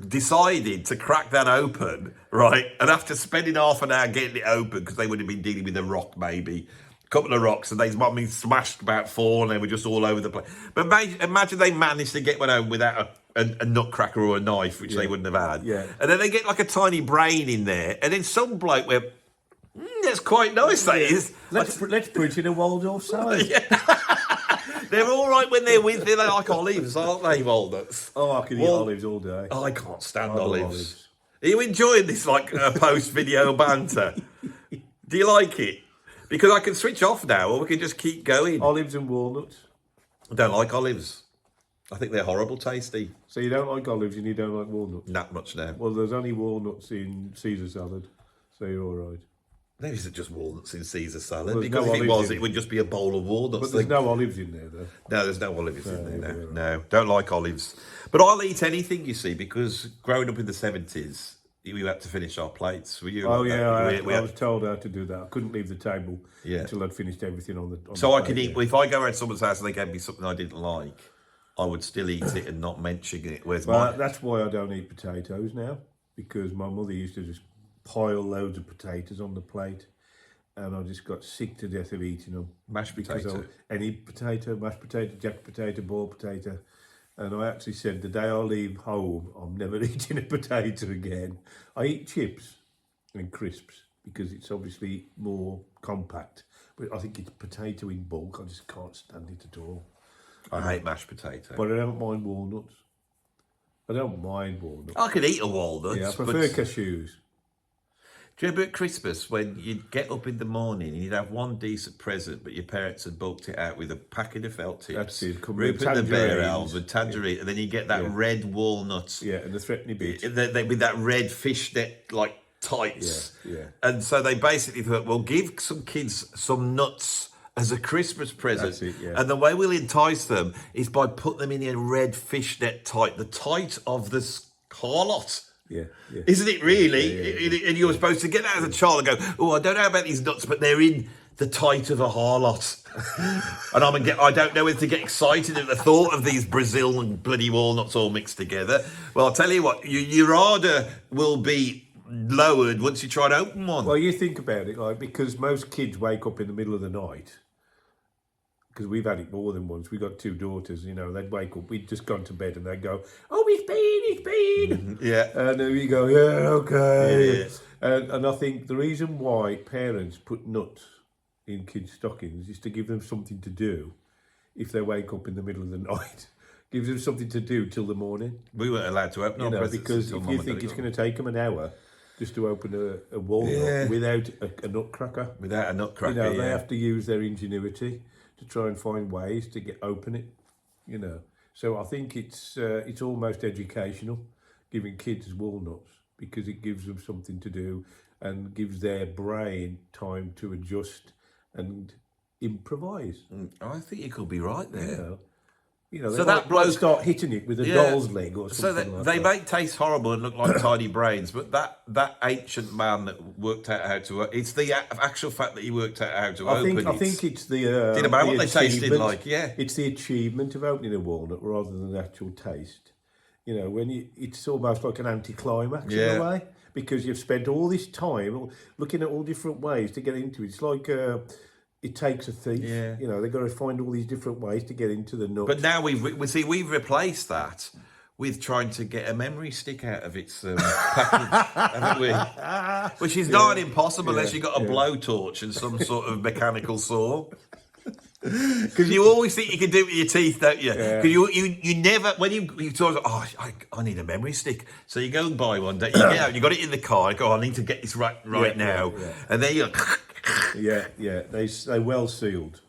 decided to crack that open, right? And after spending half an hour getting it open, because they would have been dealing with a rock, maybe. Couple of rocks, and they might have smashed about 4, and they were just all over the place. But imagine they managed to get one home without a nutcracker or a knife, which they wouldn't have had. Yeah. And then they get like a tiny brain in there, and then some bloke went, that's quite nice, that is. Let's put it in a Waldorf salad. They're all right when they're with you. They're like olives, aren't they, walnuts? Oh, I can eat olives all day. I can't stand olives. Are you enjoying this like post-video banter? Do you like it? Because I can switch off now, or we can just keep going. Olives and walnuts. I don't like olives. I think they're horrible tasty. So you don't like olives and you don't like walnuts? Not much now. Well, there's only walnuts in Caesar salad, so you're all right. There isn't just walnuts in Caesar salad. Well, because if it was, it would just be a bowl of walnuts. But there's no olives in there, though. No, there's no olives in there. No, don't like olives. But I'll eat anything, you see, because growing up in the 70s, we had to finish our plates. Were you? Oh, yeah, I was told how to do that. I couldn't leave the table until I'd finished everything on the So the I could eat, if I go around someone's house and they gave me something I didn't like, I would still eat it and not mention it. Whereas that's why I don't eat potatoes now, because my mother used to just pile loads of potatoes on the plate, and I just got sick to death of eating them. Mashed potato? Any potato, mashed potato, jack potato, boiled potato. And I actually said, the day I leave home, I'm never eating a potato again. I eat chips and crisps because it's obviously more compact. But I think it's potato in bulk. I just can't stand it at all. I hate mashed potato. But I don't mind walnuts. I could eat a walnut. Yeah, I prefer cashews. Do you remember at Christmas when you'd get up in the morning and you'd have one decent present, but your parents had bulked it out with a packet of felt tips, That's it. Rupert the Bear Elves with tangerine, and then you get that red walnuts. Yeah, and the threatening bit. With that red fishnet like tights. Yeah. And so they basically thought, well, give some kids some nuts as a Christmas present. That's it, yeah. And the way we'll entice them is by putting them in a red fishnet tight, the tight of the harlot. Yeah. Isn't it really? Yeah. And you're supposed to get that as a child and go, oh, I don't know about these nuts, but they're in the tight of a harlot. And I don't know whether to get excited at the thought of these Brazil and bloody walnuts all mixed together. Well, I'll tell you what, your ardour will be lowered once you try to open one. Well, you think about it, like, because most kids wake up in the middle of the night, because we've had it more than once. We got 2 daughters, they'd wake up, we'd just gone to bed and they'd go, oh, it's been. Yeah. And then we go, yeah, okay. Yeah. And I think the reason why parents put nuts in kids' stockings is to give them something to do if they wake up in the middle of the night. Gives them something to do till the morning. We weren't allowed to open our presents. Because if you think it's going to take them an hour just to open a walnut without a nutcracker. Without a nutcracker, they have to use their ingenuity to try and find ways to open it, So I think it's almost educational, giving kids walnuts, because it gives them something to do and gives their brain time to adjust and improvise. I think you could be right there. So that bloke start hitting it with a doll's leg or something. So they make taste horrible and look like tiny brains, but that ancient man that worked out how to, it's the actual fact that he worked out how to open it. I think it's the didn't matter what they tasted like. Yeah, it's the achievement of opening a walnut rather than the actual taste. It's almost like an anticlimax in a way, because you've spent all this time looking at all different ways to get into it. It's like it takes a thief. Yeah. They've got to find all these different ways to get into the nut. But now we've replaced that with trying to get a memory stick out of its package, haven't we? Which is not impossible unless you've got a blowtorch and some sort of mechanical saw. Because you always think you can do it with your teeth, don't you? Because you never, when you sort of, I need a memory stick. So you go and buy one, you get out, you got it in the car, you go, I need to get this right now. Yeah. And then you're... They're well sealed.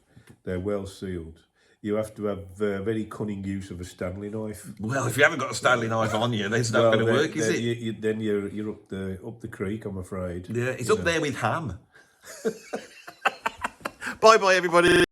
They're well sealed. you have to have very cunning use of a Stanley knife. Well, if you haven't got a Stanley knife on you, that's not going to work, is it? Then you're up the creek, I'm afraid. Yeah, it's up there with ham. Bye bye, everybody.